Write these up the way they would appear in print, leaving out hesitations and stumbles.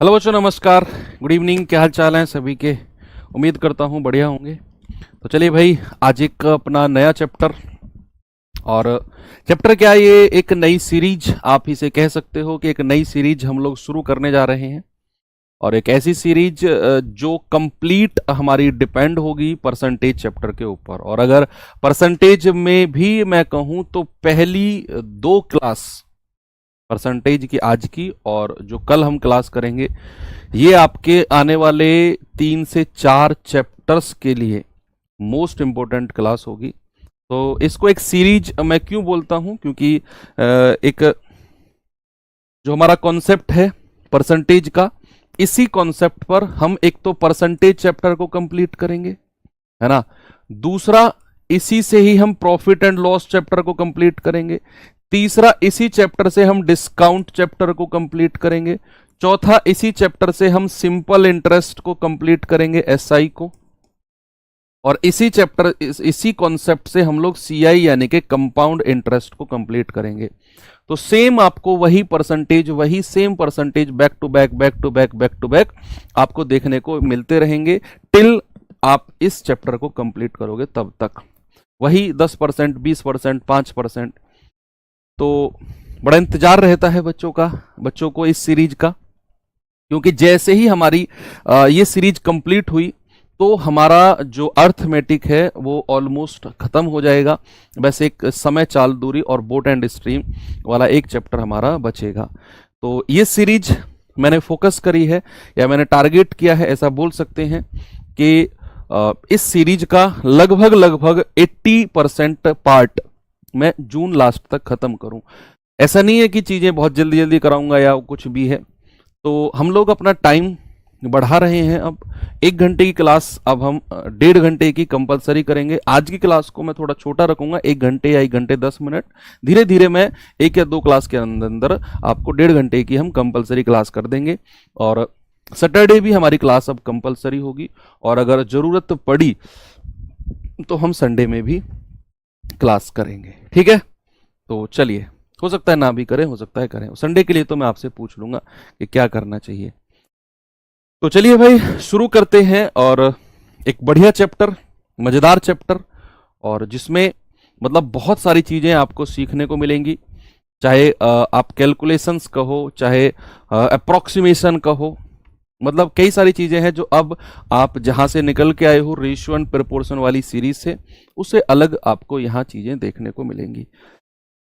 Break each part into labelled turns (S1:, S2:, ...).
S1: Hello बच्चों, नमस्कार, good evening. क्या हाल चाल है सभी के? उम्मीद करता हूँ बढ़िया होंगे। तो चलिए भाई, आज एक अपना नया चैप्टर। और चैप्टर क्या है, ये एक नई सीरीज आप इसे कह सकते हो कि एक नई सीरीज हम लोग शुरू करने जा रहे हैं। और एक ऐसी सीरीज जो कंप्लीट हमारी डिपेंड होगी परसेंटेज चैप्टर के ऊपर। और अगर परसेंटेज में भी मैं कहूँ तो पहली दो क्लास परसेंटेज की, आज की और जो कल हम क्लास करेंगे, ये आपके आने वाले 3 से 4 चैप्टर्स के लिए मोस्ट इंपॉर्टेंट क्लास होगी। तो इसको एक सीरीज मैं क्यों बोलता हूं, क्योंकि एक जो हमारा कॉन्सेप्ट है परसेंटेज का, इसी कॉन्सेप्ट पर हम एक तो परसेंटेज चैप्टर को कंप्लीट करेंगे, है ना। दूसरा, इसी से ही हम प्रॉफिट एंड लॉस चैप्टर को कंप्लीट करेंगे। तीसरा, इसी चैप्टर से हम डिस्काउंट चैप्टर को कंप्लीट करेंगे। चौथा, इसी चैप्टर से हम सिंपल इंटरेस्ट को कंप्लीट करेंगे, एसआई को। और इसी चैप्टर इसी कॉन्सेप्ट से हम लोग सीआई यानी कि कंपाउंड इंटरेस्ट को कंप्लीट करेंगे। तो सेम आपको वही परसेंटेज, वही same percentage back to back back to back back to back आपको देखने को मिलते रहेंगे टिल आप इस चैप्टर को कंप्लीट करोगे, तब तक वही 10%, 20%, 5%। तो बड़ा इंतजार रहता है बच्चों को इस सीरीज का, क्योंकि जैसे ही हमारी ये सीरीज कंप्लीट हुई तो हमारा जो अर्थमेटिक है वो ऑलमोस्ट खत्म हो जाएगा। बस एक समय चाल दूरी और बोट एंड स्ट्रीम वाला एक चैप्टर हमारा बचेगा। तो ये सीरीज मैंने फोकस करी है, या मैंने टारगेट किया है, ऐसा बोल सकते हैं कि इस सीरीज का लगभग 80% पार्ट मैं जून लास्ट तक खत्म करूं। ऐसा नहीं है कि चीजें बहुत जल्दी जल्दी कराऊंगा या कुछ भी है। तो हम लोग अपना टाइम बढ़ा रहे हैं। अब 1 घंटे की क्लास अब हम 1.5 घंटे की कंपलसरी करेंगे। आज की क्लास को मैं थोड़ा छोटा रखूंगा, 1 घंटे या 1 घंटे 10 मिनट। धीरे धीरे मैं 1 या 2 क्लास के अंदर अंदर आपको 1.5 घंटे की हम कंपलसरी क्लास कर देंगे। और सैटरडे भी हमारी क्लास अब कंपलसरी होगी, और अगर जरूरत पड़ी तो हम संडे में भी क्लास करेंगे, ठीक है। तो चलिए, हो सकता है ना भी करें, हो सकता है करें। संडे के लिए तो मैं आपसे पूछ लूंगा कि क्या करना चाहिए। तो चलिए भाई, शुरू करते हैं। और एक बढ़िया चैप्टर, मजेदार चैप्टर, और जिसमें मतलब बहुत सारी चीजें आपको सीखने को मिलेंगी। चाहे आप कैलकुलेशंस कहो, चाहे अप्रोक्सीमेशन कहो, मतलब कई सारी चीजें हैं जो अब आप जहां से निकल के आए हो रेशियो एंड प्रोपोर्शन वाली सीरीज से, उससे अलग आपको यहां चीजें देखने को मिलेंगी।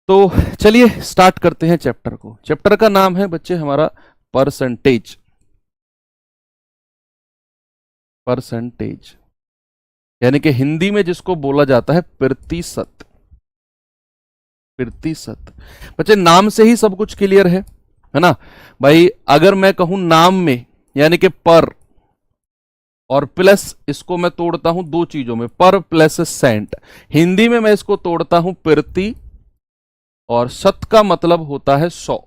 S1: तो चलिए स्टार्ट करते हैं चैप्टर को। चैप्टर का नाम है बच्चे हमारा परसेंटेज। परसेंटेज यानी कि हिंदी में जिसको बोला जाता है प्रतिशत। प्रतिशत बच्चे, नाम से ही सब कुछ क्लियर है ना भाई। अगर मैं कहूं नाम में, यानी कि पर और प्लस, इसको मैं तोड़ता हूं 2 चीजों में, पर प्लस सेंट। हिंदी में मैं इसको तोड़ता हूं प्रति, और शत का मतलब होता है 100,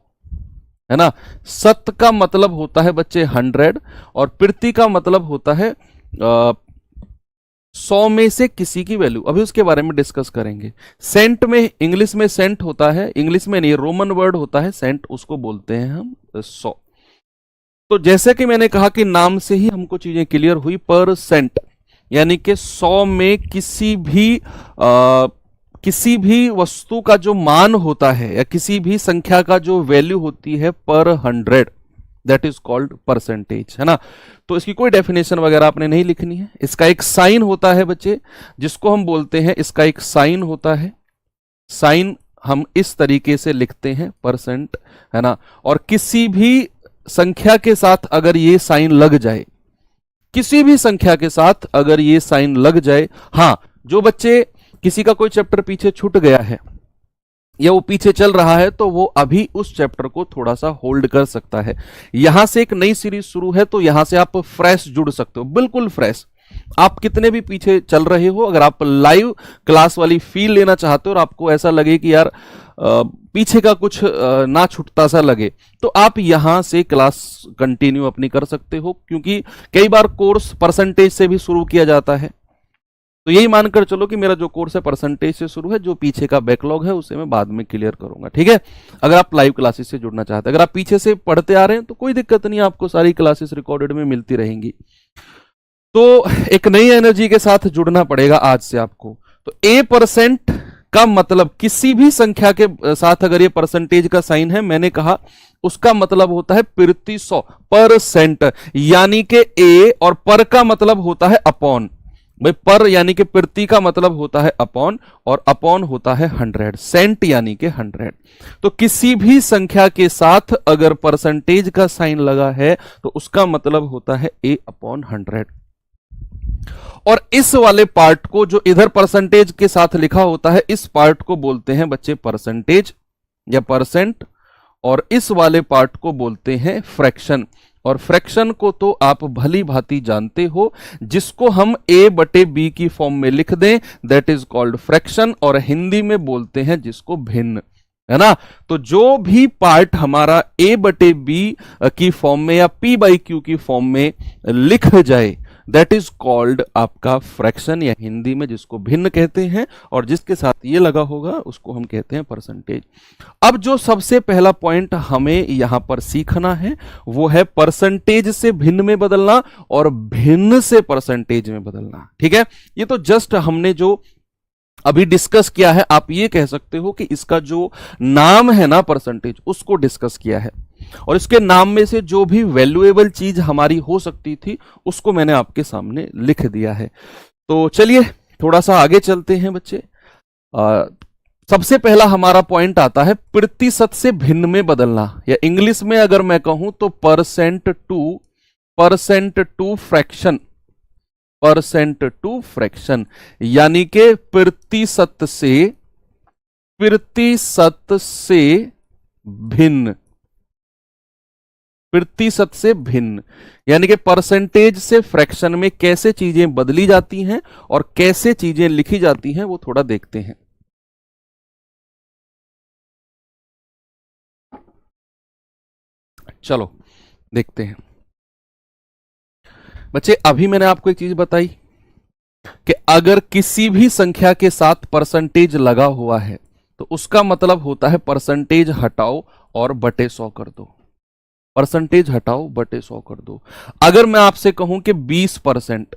S1: है ना। शत का मतलब होता है बच्चे 100, और प्रति का मतलब होता है 100 में से किसी की वैल्यू। अभी उसके बारे में डिस्कस करेंगे। सेंट में, इंग्लिश में सेंट होता है, इंग्लिश में नहीं, रोमन वर्ड होता है सेंट, उसको बोलते हैं हम 100। तो जैसे कि मैंने कहा कि नाम से ही हमको चीजें क्लियर हुई। परसेंट यानी कि 100 में किसी भी वस्तु का जो मान होता है, या किसी भी संख्या का जो वैल्यू होती है पर 100, दैट इज कॉल्ड परसेंटेज, है ना। तो इसकी कोई डेफिनेशन वगैरह आपने नहीं लिखनी है। इसका एक साइन होता है बच्चे, जिसको हम बोलते हैं, इसका एक साइन होता है। साइन हम इस तरीके से लिखते हैं, परसेंट, है ना। और किसी भी संख्या के साथ अगर ये साइन लग जाए, किसी भी संख्या के साथ अगर ये साइन लग जाए, हां, जो बच्चे किसी का कोई चैप्टर पीछे छूट गया है या वो पीछे चल रहा है, तो वो अभी उस चैप्टर को थोड़ा सा होल्ड कर सकता है। यहां से एक नई सीरीज शुरू है, तो यहां से आप फ्रेश जुड़ सकते हो, बिल्कुल फ्रेश। आप कितने भी पीछे चल रहे हो, अगर आप लाइव क्लास वाली फील लेना चाहते हो और आपको ऐसा लगे कि यार पीछे का कुछ ना छूटता सा लगे, तो आप यहां से क्लास कंटिन्यू अपनी कर सकते हो। क्योंकि कई बार कोर्स परसेंटेज से भी शुरू किया जाता है, तो यही मानकर चलो कि मेरा जो कोर्स है परसेंटेज से शुरू है, जो पीछे का बैकलॉग है उसे मैं बाद में क्लियर करूंगा, ठीक है। अगर आप लाइव क्लासेस से जुड़ना चाहते हैं, अगर आप पीछे से पढ़ते आ रहे हैं तो कोई दिक्कत नहीं, आपको सारी क्लासेस रिकॉर्डेड में मिलती रहेंगी। तो एक नई एनर्जी के साथ जुड़ना पड़ेगा आज से आपको। तो A% का मतलब किसी भी संख्या के साथ अगर ये परसेंटेज का साइन है, मैंने कहा उसका मतलब होता है प्रति 100 %, यानी कि ए और पर का मतलब होता है अपॉन। भाई पर यानी कि प्रति का मतलब होता है अपॉन, और अपॉन होता है 100, सेंट यानी कि 100। तो किसी भी संख्या के साथ अगर परसेंटेज का साइन लगा है तो उसका मतलब होता है A/100। और इस वाले पार्ट को जो इधर परसेंटेज के साथ लिखा होता है, इस पार्ट को बोलते हैं बच्चे परसेंटेज या परसेंट, और इस वाले पार्ट को बोलते हैं फ्रैक्शन। और फ्रैक्शन को तो आप भली भांति जानते हो, जिसको हम A/B की फॉर्म में लिख दें दैट इज कॉल्ड फ्रैक्शन, और हिंदी में बोलते हैं जिसको भिन्न, है ना। तो जो भी पार्ट हमारा A/B की फॉर्म में या P/Q की फॉर्म में लिख जाए दैट इज कॉल्ड आपका फ्रैक्शन, या हिंदी में जिसको भिन्न कहते हैं, और जिसके साथ ये लगा होगा उसको हम कहते हैं परसेंटेज। अब जो सबसे पहला पॉइंट हमें यहां पर सीखना है वो है परसेंटेज से भिन्न में बदलना और भिन्न से परसेंटेज में बदलना, ठीक है। ये तो जस्ट हमने जो अभी डिस्कस किया है, आप ये कह सकते हो कि इसका जो नाम है ना परसेंटेज, उसको डिस्कस किया है, और इसके नाम में से जो भी वैल्यूएबल चीज हमारी हो सकती थी उसको मैंने आपके सामने लिख दिया है। तो चलिए थोड़ा सा आगे चलते हैं बच्चे। सबसे पहला हमारा पॉइंट आता है प्रतिशत से भिन्न में बदलना, या इंग्लिश में अगर मैं कहूं तो percent to fraction, percent to fraction, यानी कि प्रतिशत से भिन्न, प्रतिशत से भिन्न, यानी कि परसेंटेज से फ्रैक्शन में कैसे चीजें बदली जाती हैं और कैसे चीजें लिखी जाती हैं वो थोड़ा देखते हैं। चलो देखते हैं बच्चे। अभी मैंने आपको एक चीज बताई कि अगर किसी भी संख्या के साथ परसेंटेज लगा हुआ है तो उसका मतलब होता है परसेंटेज हटाओ और बटे 100 कर दो, परसेंटेज हटाओ बटे 100 कर दो। अगर मैं आपसे कहूं कि 20%,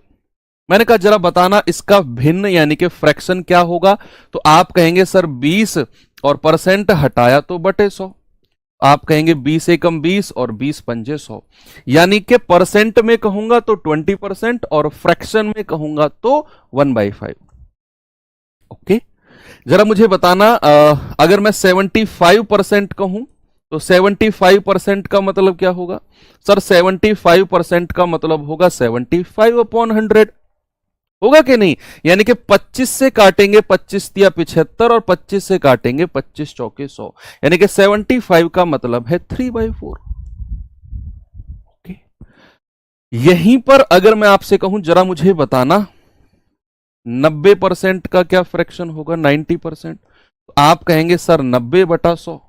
S1: मैंने कहा जरा बताना इसका भिन्न यानी कि फ्रैक्शन क्या होगा, तो आप कहेंगे सर 20 और परसेंट हटाया तो बटे 100। आप कहेंगे 20 एकम 20 और 20 पंजे 100, यानी कि परसेंट में कहूंगा तो 20% और फ्रैक्शन में कहूंगा तो 1/5। ओके, जरा मुझे बताना अगर मैं 75% कहूं तो 75% का मतलब क्या होगा सर? 75% का मतलब होगा 75/100, होगा कि नहीं? यानी कि 25 से काटेंगे 25 तिया 75 और 25 से काटेंगे 25 चौके 100, यानी कि 75 का मतलब है 3/4। ओके, यहीं पर अगर मैं आपसे कहूं जरा मुझे बताना 90% का क्या फ्रैक्शन होगा? 90%। तो आप कहेंगे सर 90/100,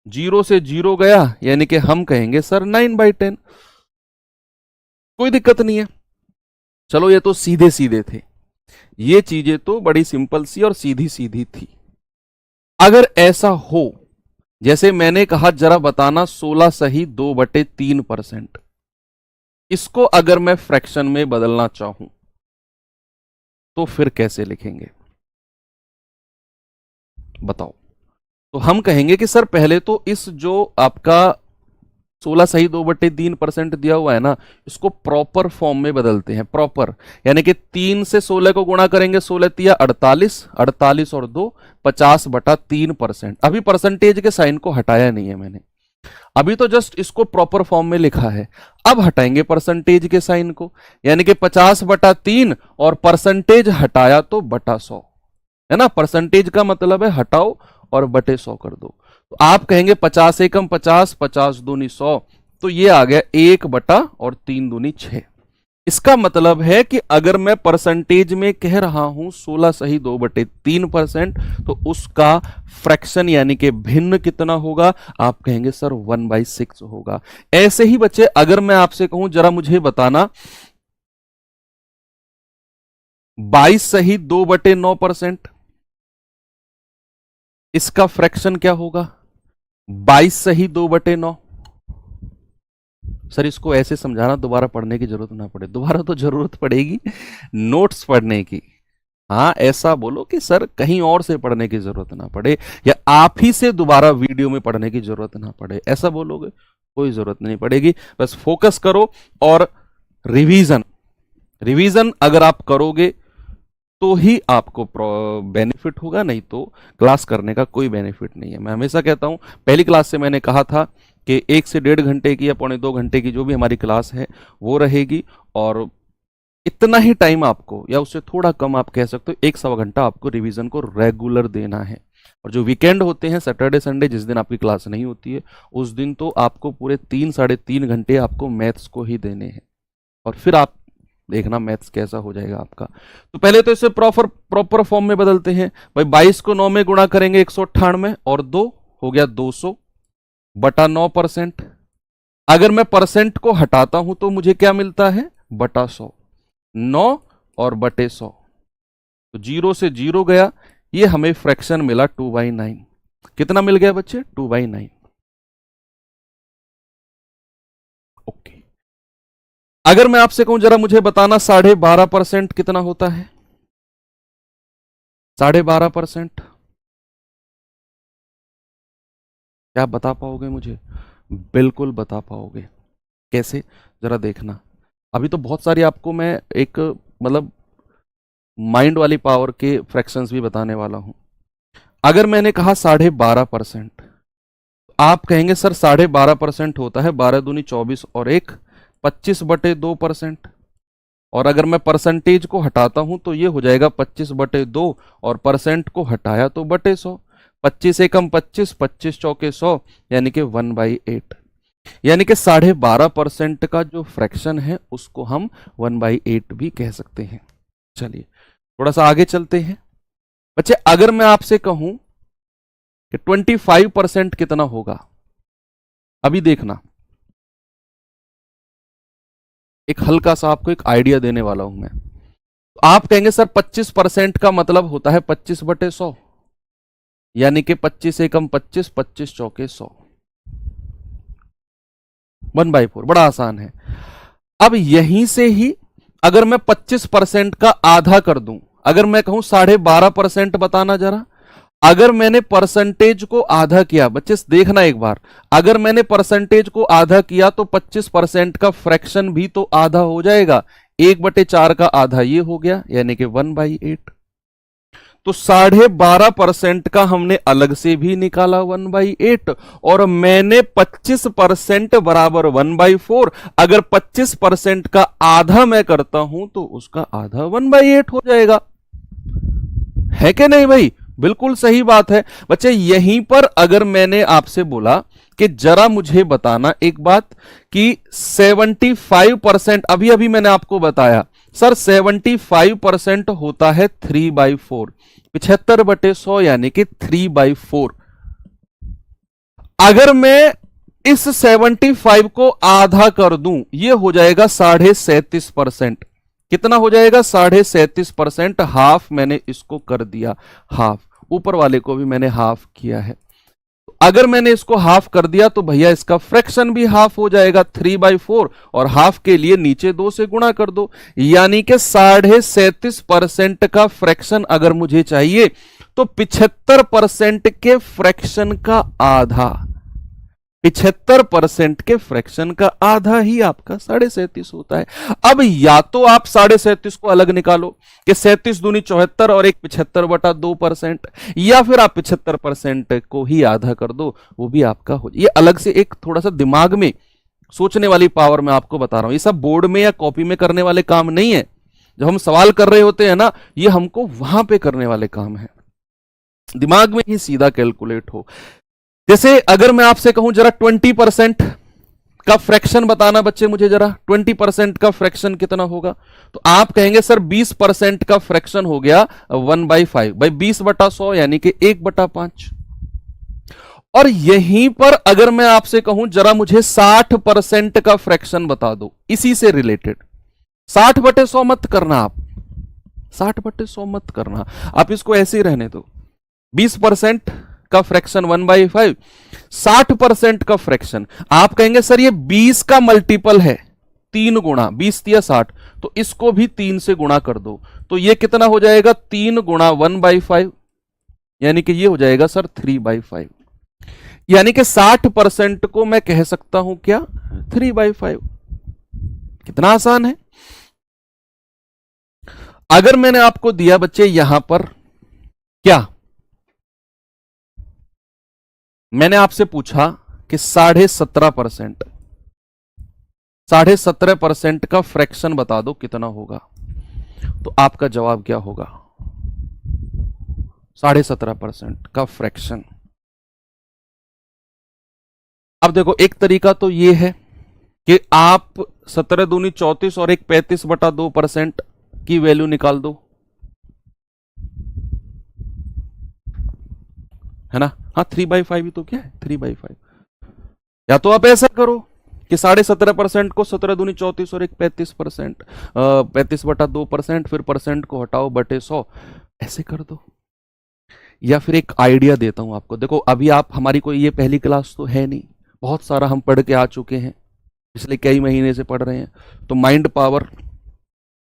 S1: 0 से 0 गया यानी कि हम कहेंगे सर 9/10। कोई दिक्कत नहीं है। चलो ये तो सीधे सीधे थे, ये चीजें तो बड़ी सिंपल सी और सीधी सीधी थी। अगर ऐसा हो जैसे मैंने कहा जरा बताना 16 सही 2/3%, इसको अगर मैं फ्रैक्शन में बदलना चाहूं तो फिर कैसे लिखेंगे बताओ? तो हम कहेंगे कि सर पहले तो इस जो आपका 16 सही 2/3% दिया हुआ है ना, इसको प्रॉपर फॉर्म में बदलते हैं। प्रॉपर यानी कि 3 से 16 को गुणा करेंगे, 16 तिया 48, 48 और 2 50/3%। अभी परसेंटेज के साइन को हटाया नहीं है मैंने, अभी तो जस्ट इसको प्रॉपर फॉर्म में लिखा है। अब हटाएंगे परसेंटेज के साइन को, यानी कि 50/3 और परसेंटेज हटाया तो बटा 100, है ना। परसेंटेज का मतलब है हटाओ और बटे 100 कर दो। तो आप कहेंगे 50 एकम 50, 50 दूनी 100, तो ये आ गया 1/3 दूनी 6। इसका मतलब है कि अगर मैं परसेंटेज में कह रहा हूं 16 सही 2/3%, तो उसका फ्रैक्शन यानी कि भिन्न कितना होगा? आप कहेंगे सर 1/6 होगा। ऐसे ही बच्चे अगर मैं आपसे कहूं जरा मुझे बताना 22 सही 2/9%। इसका फ्रैक्शन क्या होगा? 22 सही 2/9। सर इसको ऐसे समझाना, दोबारा पढ़ने की जरूरत ना पड़े। दोबारा तो जरूरत पड़ेगी नोट्स पढ़ने की। हाँ, ऐसा बोलो कि सर कहीं और से पढ़ने की जरूरत ना पड़े, या आप ही से दोबारा वीडियो में पढ़ने की जरूरत ना पड़े। ऐसा बोलोगे कोई जरूरत नहीं पड़ेगी। बस फोकस करो और रिवीजन रिवीजन अगर आप करोगे तो ही आपको बेनिफिट होगा, नहीं तो क्लास करने का कोई बेनिफिट नहीं है। मैं हमेशा कहता हूं, पहली क्लास से मैंने कहा था कि 1 से 1.5 घंटे की या 1.25 घंटे की जो भी हमारी क्लास है वो रहेगी, और इतना ही टाइम आपको, या उससे थोड़ा कम आप कह सकते हो, 1-1.25 घंटा आपको रिवीजन को रेगुलर देना है। और जो वीकेंड होते हैं, सैटरडे संडे, जिस दिन आपकी क्लास नहीं होती है, उस दिन तो आपको पूरे 3-3.5 घंटे आपको मैथ्स को ही देने हैं, और फिर आप देखना मैथ्स कैसा हो जाएगा आपका। तो पहले तो इसे प्रॉपर फॉर्म में बदलते हैं भाई। 22 को 9 में गुणा करेंगे 198, और 2 हो गया 200/9%। अगर मैं परसेंट को हटाता हूं तो मुझे क्या मिलता है? बटा 100। 9 और बटे 100, तो 0 से 0 गया। ये हमें फ्रैक्शन मिला 2/9। कितना मिल गया बच्चे? 2/9। ओके, अगर मैं आपसे कहूं जरा मुझे बताना 12.5% कितना होता है? 12.5% क्या आप बता पाओगे मुझे? बिल्कुल बता पाओगे। कैसे? जरा देखना। अभी तो बहुत सारी आपको मैं एक मतलब माइंड वाली पावर के फ्रैक्शंस भी बताने वाला हूं। अगर मैंने कहा 12.5%, आप कहेंगे सर 12.5% होता है 12 दूनी 24 और 1 25/2%। और अगर मैं परसेंटेज को हटाता हूं तो ये हो जाएगा 25/2, और परसेंट को हटाया तो बटे 100। 25 एकम 25, 25 चौके 100, यानी कि 1/8। यानी कि 12.5% का जो फ्रैक्शन है उसको हम 1/8 भी कह सकते हैं। चलिए थोड़ा सा आगे चलते हैं बच्चे। अगर मैं आपसे कहूं कि 25% कितना होगा, अभी देखना, एक हल्का सा आपको एक आइडिया देने वाला हूं मैं। तो आप कहेंगे सर 25% का मतलब होता है 25/100, यानी कि 25 एकम 25, 25 चौके 100, 1/4। बड़ा आसान है। अब यहीं से ही अगर मैं 25% का आधा कर दूं, अगर मैं कहूं 12.5% बताना जरा, अगर मैंने परसेंटेज को आधा किया, बच्चे देखना एक बार, अगर मैंने परसेंटेज को आधा किया तो 25% का फ्रैक्शन भी तो आधा हो जाएगा। 1/4 का आधा ये हो गया, यानी कि 1/8। तो 12.5% का हमने अलग से भी निकाला 1/8, और मैंने 25% बराबर 1/4। अगर 25% का आधा मैं करता हूं तो उसका आधा 1/8 हो जाएगा, है कि नहीं भाई? बिल्कुल सही बात है बच्चे। यहीं पर अगर मैंने आपसे बोला कि जरा मुझे बताना एक बात कि 75%, अभी अभी मैंने आपको बताया सर 75% होता है 3/4, 75/100 यानी कि 3/4। अगर मैं इस 75 को आधा कर दूं, यह हो जाएगा 37.5%। कितना हो जाएगा? 37.5%। हाफ मैंने इसको कर दिया, हाफ ऊपर वाले को भी मैंने हाफ किया है। अगर मैंने इसको हाफ कर दिया तो भैया इसका फ्रैक्शन भी हाफ हो जाएगा 3/4, और हाफ के लिए नीचे 2 से गुणा कर दो, यानी कि 37.5% का फ्रैक्शन अगर मुझे चाहिए तो 75% के फ्रैक्शन का आधा, 75% के फ्रैक्शन का आधा ही आपका 37.5 होता है। अब या तो आप 37.5 को अलग निकालो कि 37 दूनी 74 और एक 75/2%, या फिर आप 75% को ही आधा कर दो, वो भी आपका हो। ये अलग से एक थोड़ा सा दिमाग में सोचने वाली पावर मैं आपको बता रहा हूं। ये सब बोर्ड में या कॉपी में करने वाले काम नहीं है। जब हम सवाल कर रहे होते हैं ना, ये हमको वहां पे करने वाले काम है, दिमाग में ही सीधा कैलकुलेट हो। जैसे अगर मैं आपसे कहूं जरा 20% का फ्रैक्शन बताना बच्चे मुझे जरा, 20% का फ्रैक्शन कितना होगा? तो आप कहेंगे सर 20% का फ्रैक्शन हो गया 1/5 भाई 20/100, यानी कि 1/5। और यहीं पर अगर मैं आपसे कहूं जरा मुझे 60% का फ्रैक्शन बता दो, इसी से रिलेटेड, 60/100 मत करना आप, 60/100 मत करना, आप इसको ऐसे ही रहने दो। 20% का फ्रैक्शन 1/5, 60% का फ्रैक्शन। आप कहेंगे सर ये 20 का मल्टीपल है, 3 गुणा 20 या 60, तो इसको भी 3 से गुणा कर दो, तो ये कितना हो जाएगा 3 गुणा 1/5, यानी कि ये हो जाएगा सर 3/5। यानी कि 60% को मैं कह सकता हूं क्या 3/5। कितना आसान है। अगर मैंने आपको दिया बच्चे यहां पर क्या, मैंने आपसे पूछा कि 17.5%, 17.5% का फ्रैक्शन बता दो कितना होगा, तो आपका जवाब क्या होगा 17.5% का फ्रैक्शन। अब देखो एक तरीका तो ये है कि आप 17 दूनी 34 और एक 35/2% की वैल्यू निकाल दो, है ना। हाँ 3/5 ही तो क्या है 3/5। या तो आप ऐसा करो कि 17.5% को 17 दूनी 34 और एक 35%, 35/2%, फिर परसेंट को हटाओ बटे 100, ऐसे कर दो। या फिर एक आइडिया देता हूं आपको, देखो अभी आप हमारी कोई ये पहली क्लास तो है नहीं, बहुत सारा हम पढ़ के आ चुके हैं, पिछले कई महीने से पढ़ रहे हैं, तो माइंड पावर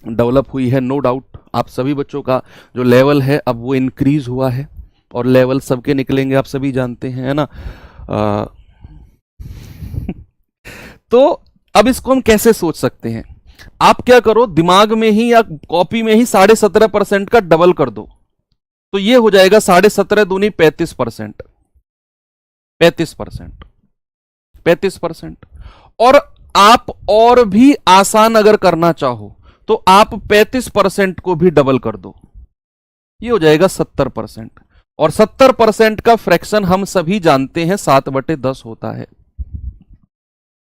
S1: डेवलप हुई है, नो डाउट। आप सभी बच्चों का जो लेवल है अब वो इंक्रीज हुआ है, और लेवल सबके निकलेंगे आप सभी जानते हैं, है ना। तो अब इसको हम कैसे सोच सकते हैं, आप क्या करो दिमाग में ही या कॉपी में ही 17.5% का डबल कर दो, तो ये हो जाएगा 17.5 दूनी 35%, 35%, 35%। और आप और भी आसान अगर करना चाहो तो आप 35% को भी डबल कर दो, ये हो जाएगा 70%। और 70% का फ्रैक्शन हम सभी जानते हैं 7/10 होता है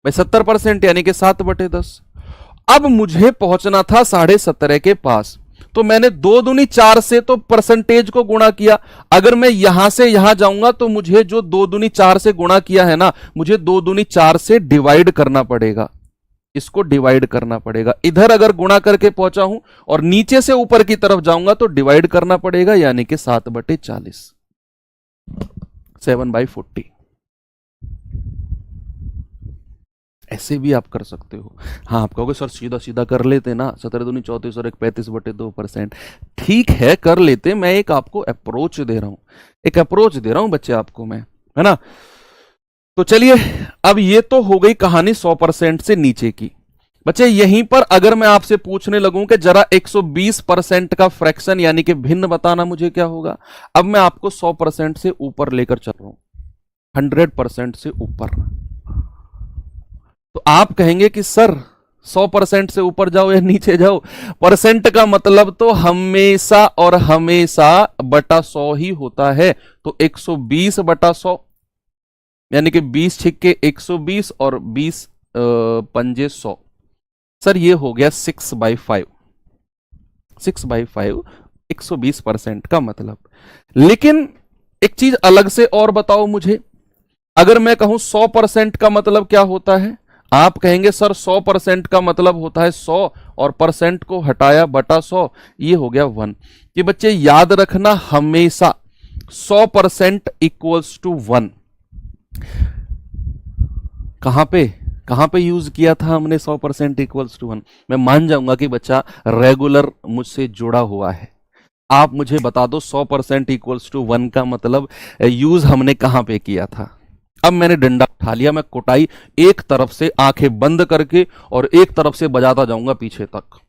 S1: भाई, 70% यानी कि 7/10। अब मुझे पहुंचना था 17.5 के पास, तो मैंने 2 दूनी 4 से तो परसेंटेज को गुणा किया। अगर मैं यहां से यहां जाऊंगा तो मुझे जो 2 दूनी 4 से गुणा किया है ना, मुझे 2 दूनी 4 से डिवाइड करना पड़ेगा, इसको डिवाइड करना पड़ेगा। इधर अगर गुणा करके पहुंचा हूं और नीचे से ऊपर की तरफ जाऊंगा तो डिवाइड करना पड़ेगा, यानी कि 7/40, 7/40। ऐसे भी आप कर सकते हो। हाँ आप कहोगे सर सीधा सीधा कर लेते ना, 17 दूनी 34 और एक 35/2%। ठीक है कर लेते, मैं एक आपको अप्रोच दे रहा हूं, एक अप्रोच दे रहा हूं बच्चे आपको मैं, है ना। तो चलिए अब ये तो हो गई कहानी 100% से नीचे की। बच्चे यहीं पर अगर मैं आपसे पूछने लगूं कि जरा 120% का फ्रैक्शन यानी कि भिन्न बताना, मुझे क्या होगा। अब मैं आपको 100% से ऊपर लेकर चल रहा हूं, 100% से ऊपर। तो आप कहेंगे कि सर 100% से ऊपर जाओ या नीचे जाओ, परसेंट का मतलब तो हमेशा और हमेशा बटा 100 ही होता है। तो 120/100 यानी कि 20 छिक्के 120 और 20 पंजे 100। सर ये हो गया 6/5, 6/5 120% का मतलब। लेकिन एक चीज अलग से और बताओ मुझे, अगर मैं कहूं 100% का मतलब क्या होता है, आप कहेंगे सर 100% का मतलब होता है 100 और परसेंट को हटाया बटा 100, ये हो गया 1। कि बच्चे याद रखना हमेशा 100% इक्वल्स टू 1। कहां पे यूज किया था हमने 100% इक्वल्स टू 1। मैं मान जाऊंगा कि बच्चा रेगुलर मुझसे जुड़ा हुआ है। आप मुझे बता दो 100% इक्वल्स टू 1 का मतलब यूज हमने कहां पे किया था। अब मैंने डंडा उठा लिया, मैं कुटाई एक तरफ से आंखें बंद करके और एक तरफ से बजाता जाऊंगा पीछे तक।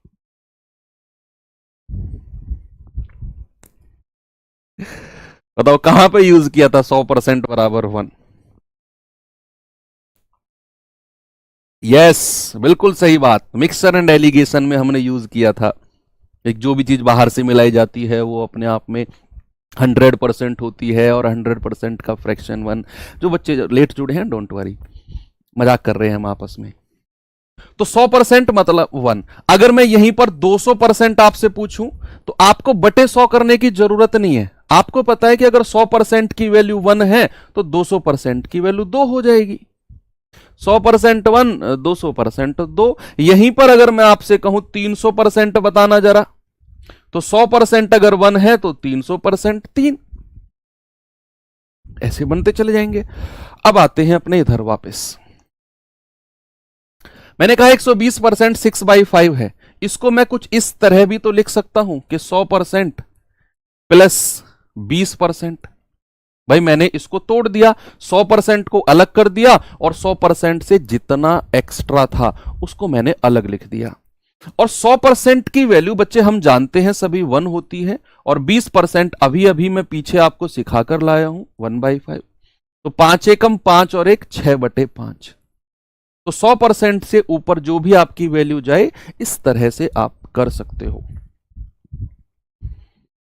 S1: बताओ कहां पे यूज किया था 100% बराबर 1। यस बिल्कुल सही बात, मिक्सचर एंड एलिगेशन में हमने यूज किया था। एक जो भी चीज बाहर से मिलाई जाती है वो अपने आप में 100% होती है, और 100% का फ्रैक्शन 1। जो बच्चे लेट जुड़े हैं डोंट वरी, मजाक कर रहे हैं हम आपस में। तो 100% मतलब 1। अगर मैं यहीं पर 200% आपसे पूछूं तो आपको बटे 100 करने की जरूरत नहीं है। आपको पता है कि अगर 100% की वैल्यू 1 है तो 200% की वैल्यू 2 हो जाएगी। 100% 1, 200% 2। यहीं पर अगर मैं आपसे कहूं 300% बताना जरा, तो 100% अगर 1 है तो 300% 3, ऐसे बनते चले जाएंगे। अब आते हैं अपने इधर वापस। मैंने कहा 120% 6/5 है, इसको मैं कुछ इस तरह भी तो लिख सकता हूं कि 100% प्लस 20%। भाई मैंने इसको तोड़ दिया, 100% को अलग कर दिया और 100% से जितना एक्स्ट्रा था उसको मैंने अलग लिख दिया। और 100% की वैल्यू बच्चे हम जानते हैं सभी 1 होती है, और 20% अभी अभी मैं पीछे आपको सिखाकर लाया हूं 1/5। तो 5 एकम 5 और 1 6/5। तो 100% से ऊपर जो भी आपकी वैल्यू जाए इस तरह से आप कर सकते हो।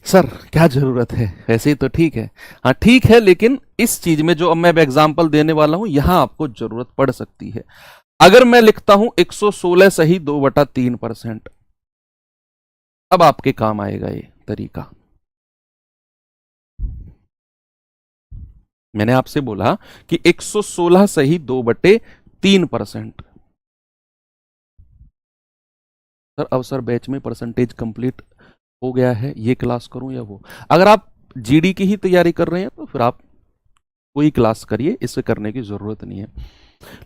S1: सर क्या जरूरत है, वैसे ही तो ठीक है। हाँ ठीक है, लेकिन इस चीज में जो अब मैं एग्जांपल देने वाला हूं यहां आपको जरूरत पड़ सकती है। अगर मैं लिखता हूं 116 सही 2/3%, अब आपके काम आएगा ये तरीका। मैंने आपसे बोला कि 116 सही 2/3%। सर अब सर बैच में परसेंटेज कंप्लीट हो गया है, ये क्लास करूं या वो? अगर आप जीडी की ही तैयारी कर रहे हैं तो फिर आप कोई क्लास करिए, इसे करने की जरूरत नहीं है।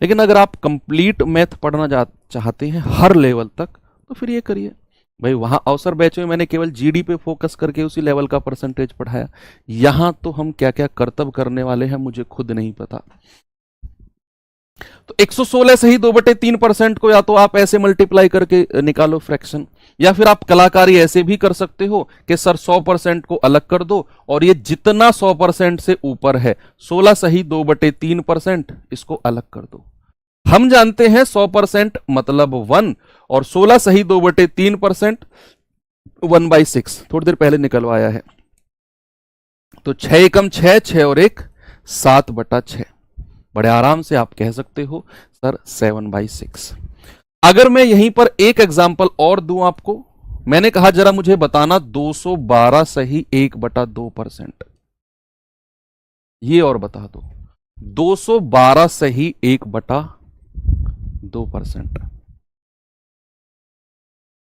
S1: लेकिन अगर आप कंप्लीट मैथ पढ़ना चाहते हैं हर लेवल तक तो फिर ये करिए। भाई वहां अवसर बैच में मैंने केवल जीडी पे फोकस करके उसी लेवल का परसेंटेज पढ़ाया, यहां तो हम क्या क्या करतब करने वाले हैं मुझे खुद नहीं पता। तो 116 सही 2/3% को या तो आप ऐसे मल्टीप्लाई करके निकालो फ्रैक्शन, या फिर आप कलाकारी ऐसे भी कर सकते हो कि सर 100% को अलग कर दो और ये जितना 100% से ऊपर है 16 सही 2/3% इसको अलग कर दो। हम जानते हैं 100% मतलब 1 और 16 सही 2/3% 1/6 थोड़ी देर पहले निकलवाया है। तो 6 एकम 6, 6 और 1 7/6। बड़े आराम से आप कह सकते हो सर 7/6। अगर मैं यहीं पर एक एग्जांपल और दूं आपको, मैंने कहा जरा मुझे बताना 212 सही 1/2%। ये और बता दो 212 सही 1/2%।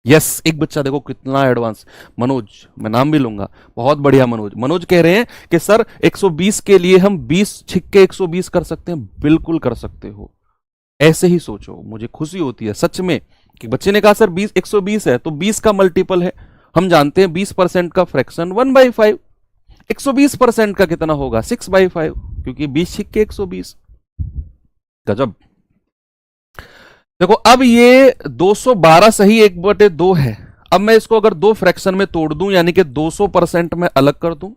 S1: यस, एक बच्चा देखो कितना एडवांस, मनोज, मैं नाम भी लूंगा, बहुत बढ़िया मनोज। मनोज कह रहे हैं कि सर 120 के लिए हम 20 छिक्के 120 कर सकते हैं। बिल्कुल कर सकते हो, ऐसे ही सोचो। मुझे खुशी होती है सच में कि बच्चे ने कहा सर 20 120 है तो 20 का मल्टीपल है। हम जानते हैं 20% का फ्रैक्शन 1/5, 120% का कितना होगा 6/5, क्योंकि 20 छिक्के 120। गजब। देखो अब ये 212 सही 1/2 है। अब मैं इसको अगर दो फ्रैक्शन में तोड़ दूं, यानी कि 200% में अलग कर दूं,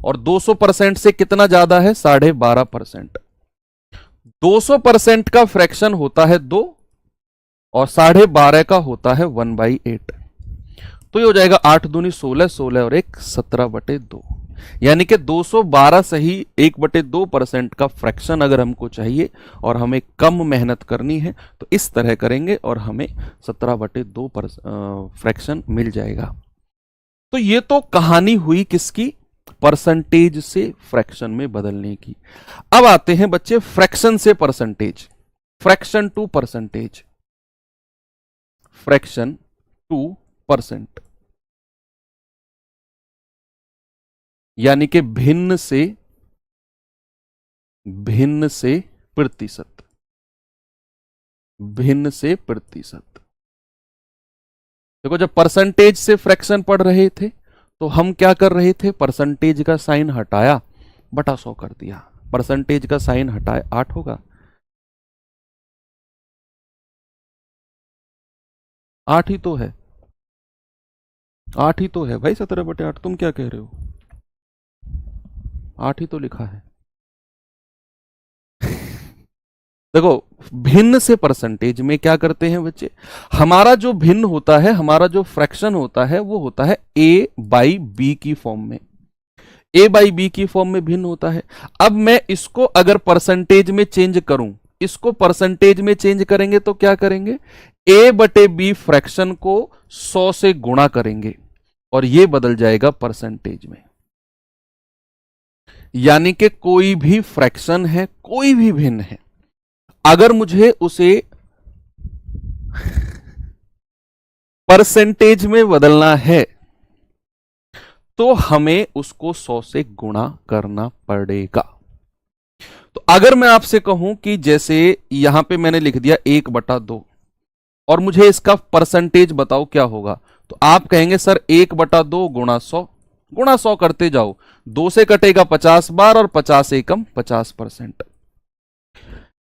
S1: और 200% से कितना ज्यादा है 12.5%। 200% का फ्रैक्शन होता है 2 और 12.5 का होता है 1/8। तो ये हो जाएगा 8 दूनी 16, 16 और 1 17/2। यानी कि 212 सही 1/2% का फ्रैक्शन अगर हमको चाहिए और हमें कम मेहनत करनी है तो इस तरह करेंगे और हमें 17/2 फ्रैक्शन मिल जाएगा। तो ये तो कहानी हुई किसकी, परसेंटेज से फ्रैक्शन में बदलने की। अब आते हैं बच्चे फ्रैक्शन से percentage, fraction to percentage, fraction to percent, यानी कि भिन्न से प्रतिशत, भिन्न से प्रतिशत। देखो जब परसेंटेज से फ्रैक्शन पढ़ रहे थे तो हम क्या कर रहे थे, परसेंटेज का साइन हटाया बटा 100 कर दिया। परसेंटेज का साइन हटाए 8 होगा, 8 ही तो है, 8 ही तो है भाई, 17/8। तुम क्या कह रहे हो, 8 ही तो लिखा है। देखो भिन्न से परसेंटेज में क्या करते हैं बच्चे, हमारा जो भिन्न होता है, हमारा जो फ्रैक्शन होता है वो होता है a/b की फॉर्म में, a/b की फॉर्म में भिन्न होता है। अब मैं इसको अगर परसेंटेज में चेंज करूं, इसको परसेंटेज में चेंज करेंगे तो क्या करेंगे, a/b फ्रैक्शन को 100 से गुणा करेंगे और ये बदल जाएगा परसेंटेज में। यानी कि कोई भी फ्रैक्शन है, कोई भी भिन्न है, अगर मुझे उसे परसेंटेज में बदलना है तो हमें उसको 100 से गुणा करना पड़ेगा। तो अगर मैं आपसे कहूं कि जैसे यहां पे मैंने लिख दिया 1/2 और मुझे इसका परसेंटेज बताओ क्या होगा, तो आप कहेंगे सर 1/2 गुणा 100 करते जाओ, 2 से कटेगा 50 बार और 50 एकम 50%।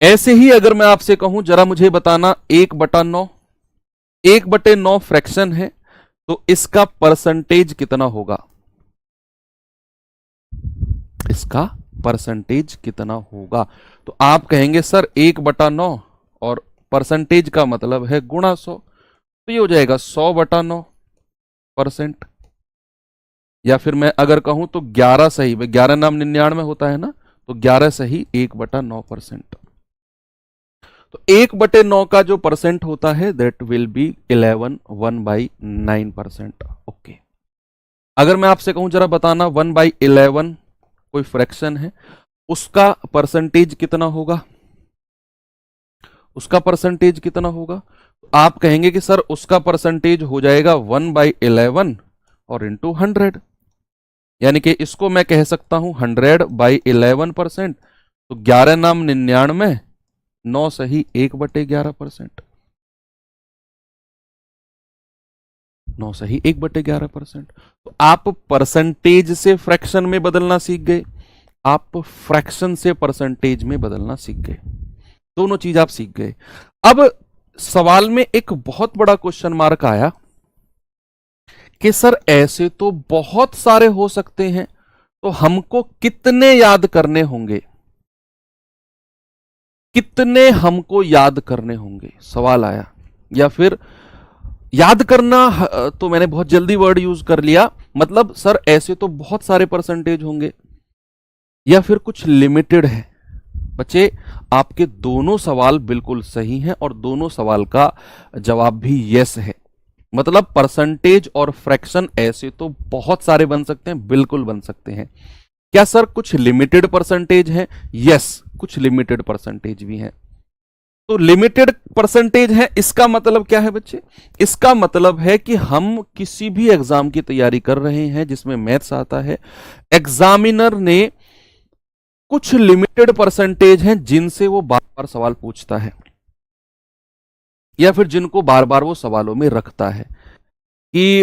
S1: ऐसे ही अगर मैं आपसे कहूं जरा मुझे बताना 1/9, 1/9 फ्रैक्शन है, तो इसका परसेंटेज कितना होगा, इसका परसेंटेज कितना होगा, तो आप कहेंगे सर 1/9 और परसेंटेज का मतलब है गुणा 100, तो ये हो जाएगा 100/9%। या फिर मैं अगर कहूं तो 11 सही, 11 नाम 99 होता है ना, तो 11 सही 1/9%। तो 1/9 का जो परसेंट होता है दैट विल बी 11 1/9%। ओके, अगर मैं आपसे कहूं जरा बताना 1/11 कोई फ्रैक्शन है, उसका परसेंटेज कितना होगा, उसका परसेंटेज कितना होगा, तो आप कहेंगे कि सर उसका परसेंटेज हो जाएगा 1/11 और इंटू 100, यानी कि इसको मैं कह सकता हूं 100/11%। तो 11 नाम 99, 9 सही 1/11%, 9 सही 1/11%। तो आप परसेंटेज से फ्रैक्शन में बदलना सीख गए, आप फ्रैक्शन से परसेंटेज में बदलना सीख गए, दोनों चीज आप सीख गए। अब सवाल में एक बहुत बड़ा क्वेश्चन मार्क आया कि सर ऐसे तो बहुत सारे हो सकते हैं, तो हमको कितने याद करने होंगे, कितने हमको याद करने होंगे, सवाल आया। या फिर याद करना तो मैंने बहुत जल्दी वर्ड यूज कर लिया, मतलब सर ऐसे तो बहुत सारे परसेंटेज होंगे, या फिर कुछ लिमिटेड है। बच्चे आपके दोनों सवाल बिल्कुल सही हैं और दोनों सवाल का जवाब भी यस है। मतलब परसेंटेज और फ्रैक्शन ऐसे तो बहुत सारे बन सकते हैं, बिल्कुल बन सकते हैं। क्या सर कुछ लिमिटेड परसेंटेज है, यस कुछ लिमिटेड परसेंटेज भी हैं। तो लिमिटेड परसेंटेज है, इसका मतलब क्या है बच्चे, इसका मतलब है कि हम किसी भी एग्जाम की तैयारी कर रहे हैं जिसमें मैथ्स आता है, एग्जामिनर ने कुछ लिमिटेड परसेंटेज हैं जिनसे वो बार बार सवाल पूछता है, या फिर जिनको बार बार वो सवालों में रखता है, कि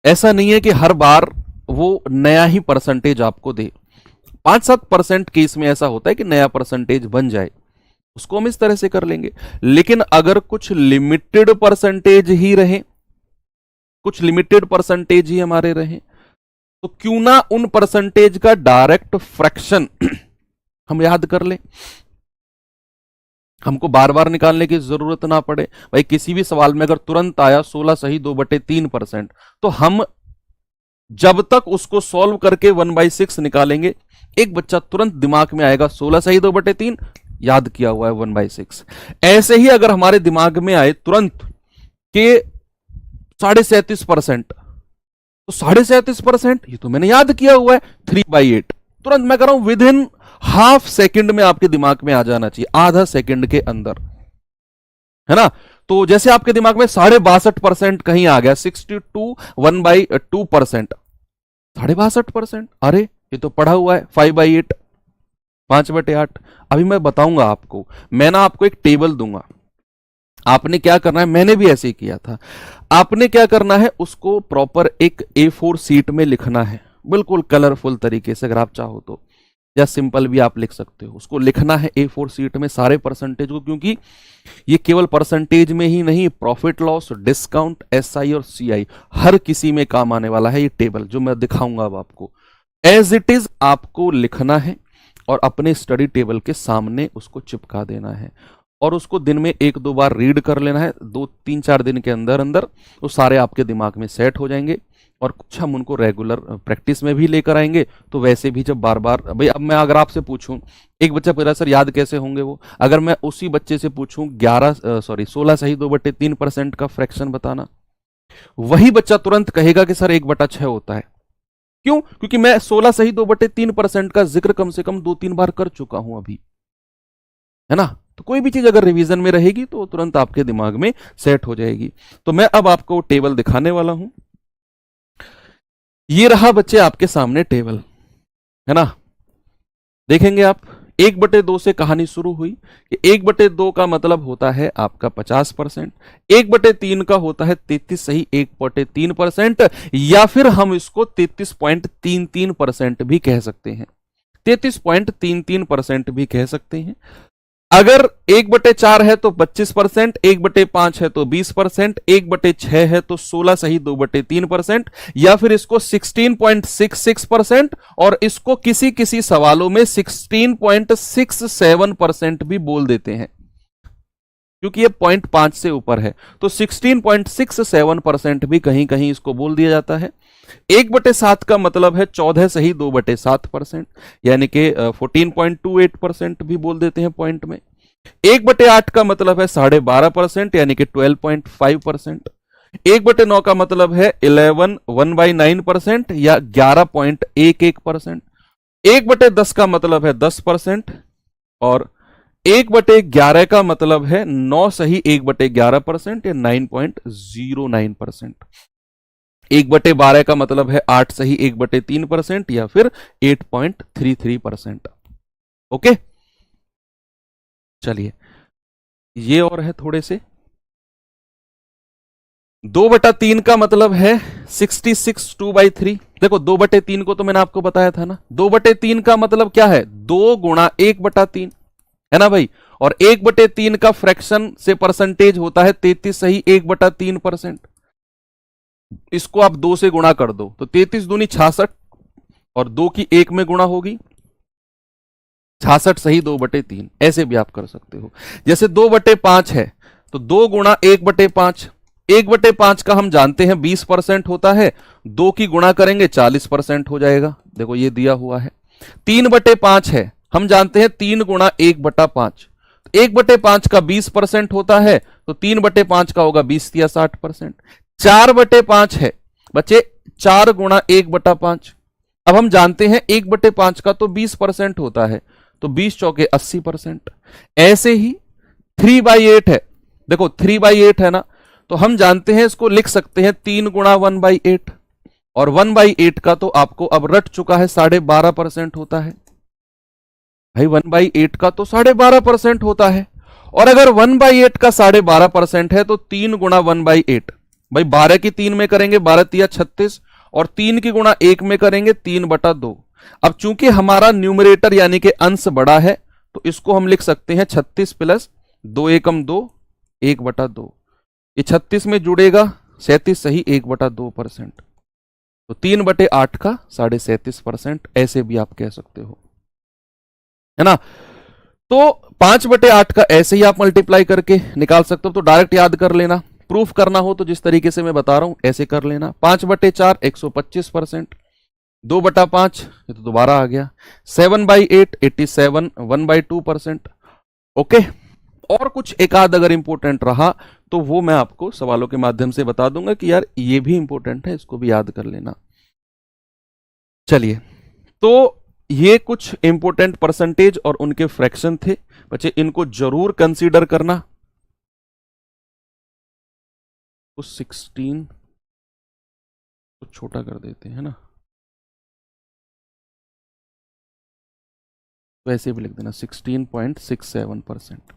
S1: ऐसा नहीं है कि हर बार वो नया ही परसेंटेज आपको दे। 5-7% केस में ऐसा होता है कि नया परसेंटेज बन जाए, उसको हम इस तरह से कर लेंगे। लेकिन अगर कुछ लिमिटेड परसेंटेज ही रहे, कुछ लिमिटेड परसेंटेज ही हमारे रहे, तो क्यों ना उन परसेंटेज का डायरेक्ट फ्रैक्शन हम याद कर लें, हमको बार बार निकालने की जरूरत ना पड़े। भाई किसी भी सवाल में अगर तुरंत आया 16 सही 2/3%, तो हम जब तक उसको सॉल्व करके 1/6 निकालेंगे, एक बच्चा तुरंत दिमाग में आएगा 16 सही 2/3, याद किया हुआ है 1/6। ऐसे ही अगर हमारे दिमाग में आए तुरंत के 37%, तो 37% ये तो मैंने याद किया हुआ है 3/8, तुरंत मैं कर रहा हूं विद इन हाफ सेकंड में आपके दिमाग में आ जाना चाहिए, आधा सेकंड के अंदर, है ना। तो जैसे आपके दिमाग में 62% कहीं आ गया, 62 1/2%, 62%, अरे ये तो पढ़ा हुआ है 5/8, 5/8। अभी मैं बताऊंगा आपको, मैं ना आपको एक टेबल दूंगा, आपने क्या करना है, मैंने भी ऐसे ही किया था, आपने क्या करना है उसको प्रॉपर एक A4 सीट में लिखना है, बिल्कुल कलरफुल तरीके से, अगर आप चाहो तो, या सिंपल भी आप लिख सकते हो। उसको लिखना है A4 सीट में सारे परसेंटेज को, क्योंकि ये केवल परसेंटेज में ही नहीं, प्रॉफिट लॉस, डिस्काउंट, SI और CI हर किसी में काम आने वाला है ये टेबल, जो मैं दिखाऊंगा अब आपको। एज इट इज आपको लिखना है और अपने स्टडी टेबल के सामने उसको चिपका देना है, और उसको दिन में 1-2 बार रीड कर लेना है। 2-3-4 दिन के अंदर अंदर वो सारे आपके दिमाग में सेट हो जाएंगे, और कुछ हम उनको रेगुलर प्रैक्टिस में भी लेकर आएंगे। तो वैसे भी जब बार बार, भाई अब मैं अगर आपसे पूछूं, एक बच्चा पूछा सर याद कैसे होंगे वो, अगर मैं उसी बच्चे से पूछूं 16 सही 2/3% का फ्रैक्शन बताना, वही बच्चा तुरंत कहेगा कि सर 1/6 होता है। क्यों? क्योंकि मैं 16 सही 2/3% का जिक्र कम से कम 2-3 बार कर चुका हूं अभी, है ना। तो कोई भी चीज अगर रिवीजन में रहेगी तो तुरंत आपके दिमाग में सेट हो जाएगी। तो मैं अब आपको टेबल दिखाने वाला हूं। ये रहा बच्चे आपके सामने टेबल, है ना। देखेंगे आप 1/2 से कहानी शुरू हुई कि 1/2 का मतलब होता है आपका 50%, 1/3 का होता है 33 सही 1/3%, या फिर हम इसको 33.33% भी कह सकते हैं, 33.33% भी कह सकते हैं। अगर 1/4 है तो 25%, 1/5 है तो 20%, 1/6 है तो 16 सही 2/3%, या फिर इसको 16.66% और इसको किसी किसी सवालों में 16.67% भी बोल देते हैं, क्योंकि ये 0.5 से ऊपर है तो 16.67% भी कहीं कहीं इसको बोल दिया जाता है। 1/7 का मतलब है 14 सही 2/7%, यानी कि 14.28% भी बोल देते हैं पॉइंट में। 1/8 का मतलब है 12.5%, यानी कि 12.5%। 1/9 का मतलब है 1/9% या 11.11%। 1/10 का मतलब है 10%, और 1/11 का मतलब है 9 सही 1/11% या 9.09%। 1/12 का मतलब है 8 सही 1/3% या फिर 8.33%। ओके, चलिए ये और है थोड़े से। 2/3 का मतलब है 66 2/3। देखो 2/3 को तो मैंने आपको बताया था ना, 2/3 का मतलब क्या है, 2 गुणा 1/3, है ना भाई। और 1/3 का फ्रैक्शन से परसेंटेज होता है 33 सही 1/3%। इसको आप 2 से गुणा कर दो तो 33 दूनी 66, और 2 की 1 में गुणा होगी 66 सही 2/3। ऐसे भी आप कर सकते हो। जैसे 2/5 है तो 2 गुणा 1/5, 1/5 का हम जानते हैं 20% होता है, 2 की गुणा करेंगे 40% हो जाएगा। देखो ये दिया हुआ है। 3/5 है, हम जानते हैं 3 गुणा 1/5, 1/5 का 20% होता है तो 3/5 का होगा 20 या 60%। 4/5 है बच्चे, 4 गुणा 1/5, अब हम जानते हैं 1/5 का तो 20% होता है तो 20 चौके 80%। ऐसे ही 3/8 है, देखो 3/8 है ना, तो हम जानते हैं इसको लिख सकते हैं 3 गुणा 1/8, और 1/8 का तो आपको अब रट चुका है 12.5% होता है। भाई 1/8 का तो 12.5% होता है, और अगर 1/8 का 12.5% है तो 3 गुणा 1/8, भाई 12 की 3 में करेंगे 12 तिया 36, और 3 की गुणा 1 में करेंगे 3/2। अब चूंकि हमारा न्यूमरेटर यानी कि अंश बड़ा है तो इसको हम लिख सकते हैं 36 प्लस 2 एकम 2 1/2। ये 36 में जुड़ेगा 37 सही 1/2%, तो 3/8 का 37.5%, ऐसे भी आप कह सकते हो, है ना। तो 5/8 का ऐसे ही आप मल्टीप्लाई करके निकाल सकते हो, तो डायरेक्ट याद कर लेना। प्रूफ करना हो तो जिस तरीके से मैं बता रहा हूं ऐसे कर लेना। 5/4 125%, 2/5 ये तो दोबारा आ गया, 7/8 87 1/2%। ओके, और कुछ एक आध अगर इंपॉर्टेंट रहा तो वो मैं आपको सवालों के माध्यम से बता दूंगा कि यार ये भी इंपॉर्टेंट है, इसको भी याद कर लेना। चलिए, तो ये कुछ इंपॉर्टेंट परसेंटेज और उनके फ्रैक्शन थे बच्चे, इनको जरूर कंसीडर करना। तो 16 को छोटा कर देते हैं ना, तो ऐसे भी लिख देना 16.67%।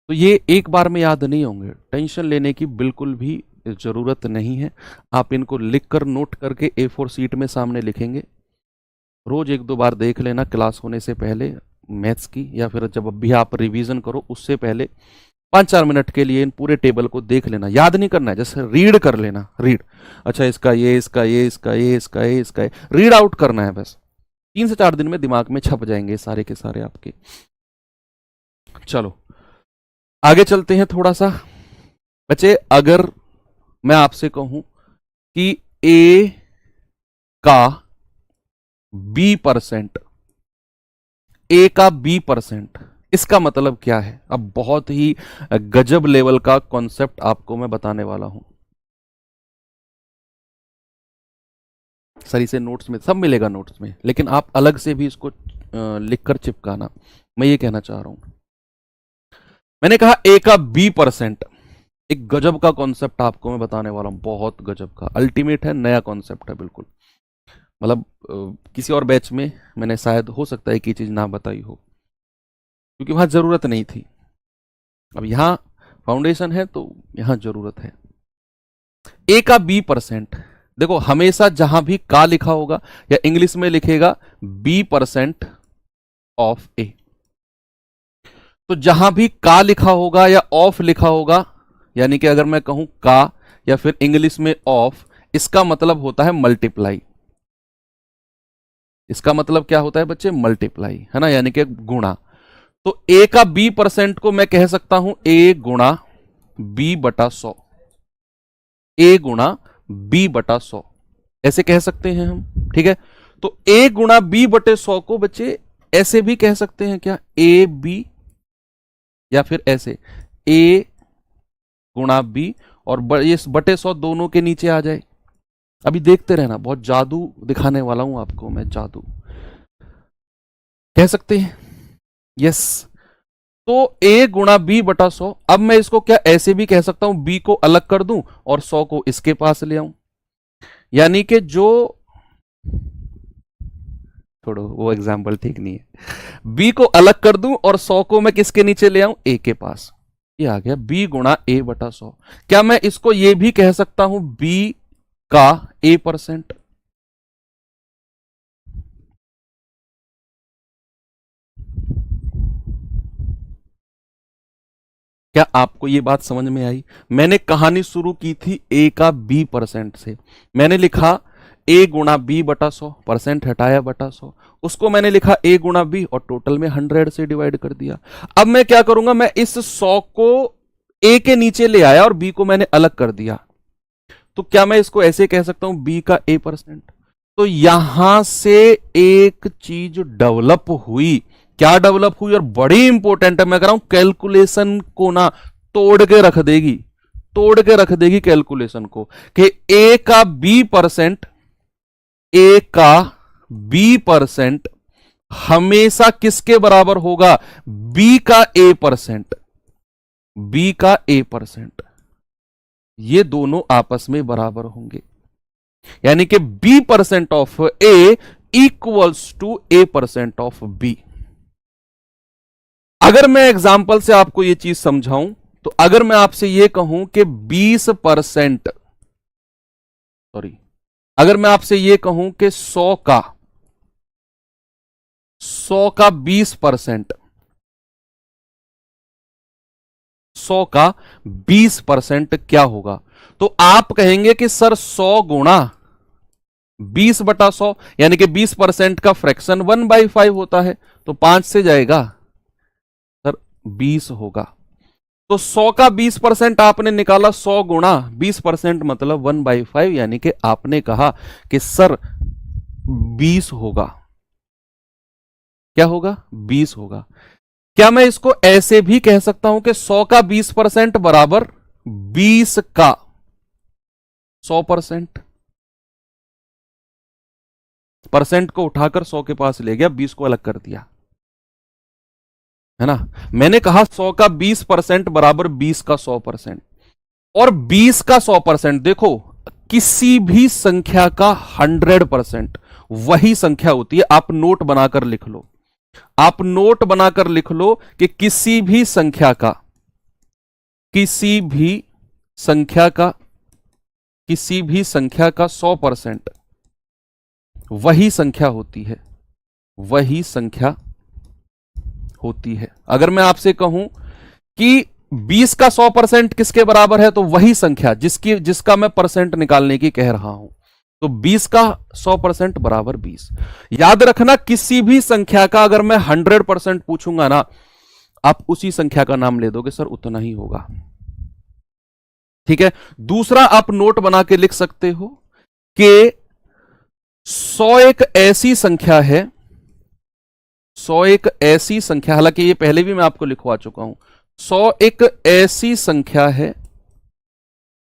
S1: तो ये एक बार में याद नहीं होंगे, टेंशन लेने की बिल्कुल भी जरूरत नहीं है। आप इनको लिखकर नोट करके A4 सीट में सामने लिखेंगे, रोज 1-2 बार देख लेना क्लास होने से पहले मैथ्स की, या फिर जब भी आप रिवीजन करो उससे पहले 5-4 मिनट के लिए इन पूरे टेबल को देख लेना। याद नहीं करना है, जैसे रीड कर लेना, रीड, अच्छा इसका ये इसका ये इसका ये इसका ये इसका ये, रीड आउट करना है बस। 3 से 4 दिन में दिमाग में छप जाएंगे सारे के सारे आपके। चलो आगे चलते हैं थोड़ा सा बच्चे। अगर मैं आपसे कहूं कि A का B%, A का B%, इसका मतलब क्या है? अब बहुत ही गजब लेवल का कॉन्सेप्ट आपको मैं बताने वाला हूं। सही से नोट्स में सब मिलेगा नोट्स में, लेकिन आप अलग से भी इसको लिखकर चिपकाना। मैं ये कहना चाह रहा हूं, मैंने कहा A का B%, एक गजब का कॉन्सेप्ट आपको मैं बताने वाला हूं, बहुत गजब का, अल्टीमेट है, नया कॉन्सेप्ट है बिल्कुल। मतलब किसी और बैच में मैंने शायद हो सकता है कि ये चीज ना बताई हो, क्योंकि वहां जरूरत नहीं थी। अब यहाँ फाउंडेशन है तो यहां जरूरत है। ए का बी परसेंट, देखो हमेशा जहां भी का लिखा होगा या इंग्लिश में लिखेगा बी परसेंट ऑफ ए, तो जहां भी का लिखा होगा या ऑफ लिखा होगा, यानी कि अगर मैं कहूं का या फिर इंग्लिश में ऑफ, इसका मतलब होता है मल्टीप्लाई। इसका मतलब क्या होता है बच्चे? मल्टीप्लाई, है ना, यानी कि गुणा। तो ए का बी परसेंट को मैं कह सकता हूं ए गुणा बी बटा 100, ए गुणा बी बटा 100, ऐसे कह सकते हैं हम, ठीक है। तो ए गुणा बी बटे 100 को बच्चे ऐसे भी कह सकते हैं क्या? ए बी, या फिर ऐसे ए गुणा बी, और ये बटे 100 दोनों के नीचे आ जाए। अभी देखते रहना, बहुत जादू दिखाने वाला हूं आपको मैं, जादू कह सकते हैं। यस, तो ए गुणा बी बटा 100। अब मैं इसको क्या ऐसे भी कह सकता हूं, बी को अलग कर दूं और 100 को इसके पास ले आऊं, यानी कि जो, छोड़ो वो एग्जाम्पल ठीक नहीं है, बी को अलग कर दूं और 100 को मैं किसके नीचे ले आऊं? ए के पास। ये आ गया बी गुणा ए बटा 100। क्या मैं इसको ये भी कह सकता हूं बी का ए परसेंट? क्या आपको ये बात समझ में आई? मैंने कहानी शुरू की थी ए का बी परसेंट से। मैंने लिखा ए गुणा बी बटा 100, परसेंट हटाया बटा 100, उसको मैंने लिखा ए गुणा बी और टोटल में 100 से डिवाइड कर दिया। अब मैं क्या करूंगा, मैं इस 100 को ए के नीचे ले आया और बी को मैंने अलग कर दिया। तो क्या मैं इसको ऐसे कह सकता हूं बी का ए परसेंट? तो यहां से एक चीज डेवलप हुई। क्या डेवलप हुई? और बड़ी इंपॉर्टेंट है, मैं कह रहा हूं कैलकुलेशन को ना तोड़ के रख देगी, तोड़ के रख देगी कैलकुलेशन को, कि ए का बी परसेंट, ए का बी परसेंट हमेशा किसके बराबर होगा? बी का ए परसेंट, बी का ए परसेंट, ये दोनों आपस में बराबर होंगे, यानी कि B percent of A equals to A percent of B. अगर मैं एग्जाम्पल से आपको यह चीज समझाऊं, तो अगर मैं आपसे यह कहूं कि 20%, सॉरी, अगर मैं आपसे यह कहूं कि 100 का 20%, 100 का 20% क्या होगा? तो आप कहेंगे कि सर 100 गुणा 20 बटा 100, यानी कि 20% का फ्रैक्शन 1/5 होता है, तो 5 से जाएगा सर 20 होगा। तो 100 का 20% आपने निकाला, 100 गुणा 20% मतलब 1/5, यानी कि आपने कहा कि सर 20 होगा। क्या होगा? 20 होगा। क्या मैं इसको ऐसे भी कह सकता हूं कि 100 का 20% बराबर 20 का 100%? परसेंट को उठाकर 100 के पास ले गया, 20 को अलग कर दिया, है ना। मैंने कहा 100 का 20% बराबर 20 का 100%, और 20 का 100%, देखो किसी भी संख्या का 100% वही संख्या होती है। आप नोट बनाकर लिख लो, आप नोट बनाकर लिख लो कि किसी भी संख्या का, किसी भी संख्या का, किसी भी संख्या का 100% वही संख्या होती है, वही संख्या होती है। अगर मैं आपसे कहूं कि 20 का 100% किसके बराबर है, तो वही संख्या जिसका मैं परसेंट निकालने की कह रहा हूं। तो 20 का 100% बराबर 20। याद रखना, किसी भी संख्या का अगर मैं 100% पूछूंगा ना, आप उसी संख्या का नाम ले दोगे, सर उतना ही होगा, ठीक है। दूसरा आप नोट बना के लिख सकते हो कि 100 एक ऐसी संख्या है, 100 एक ऐसी संख्या, हालांकि ये पहले भी मैं आपको लिखवा चुका हूं, 100 एक ऐसी संख्या है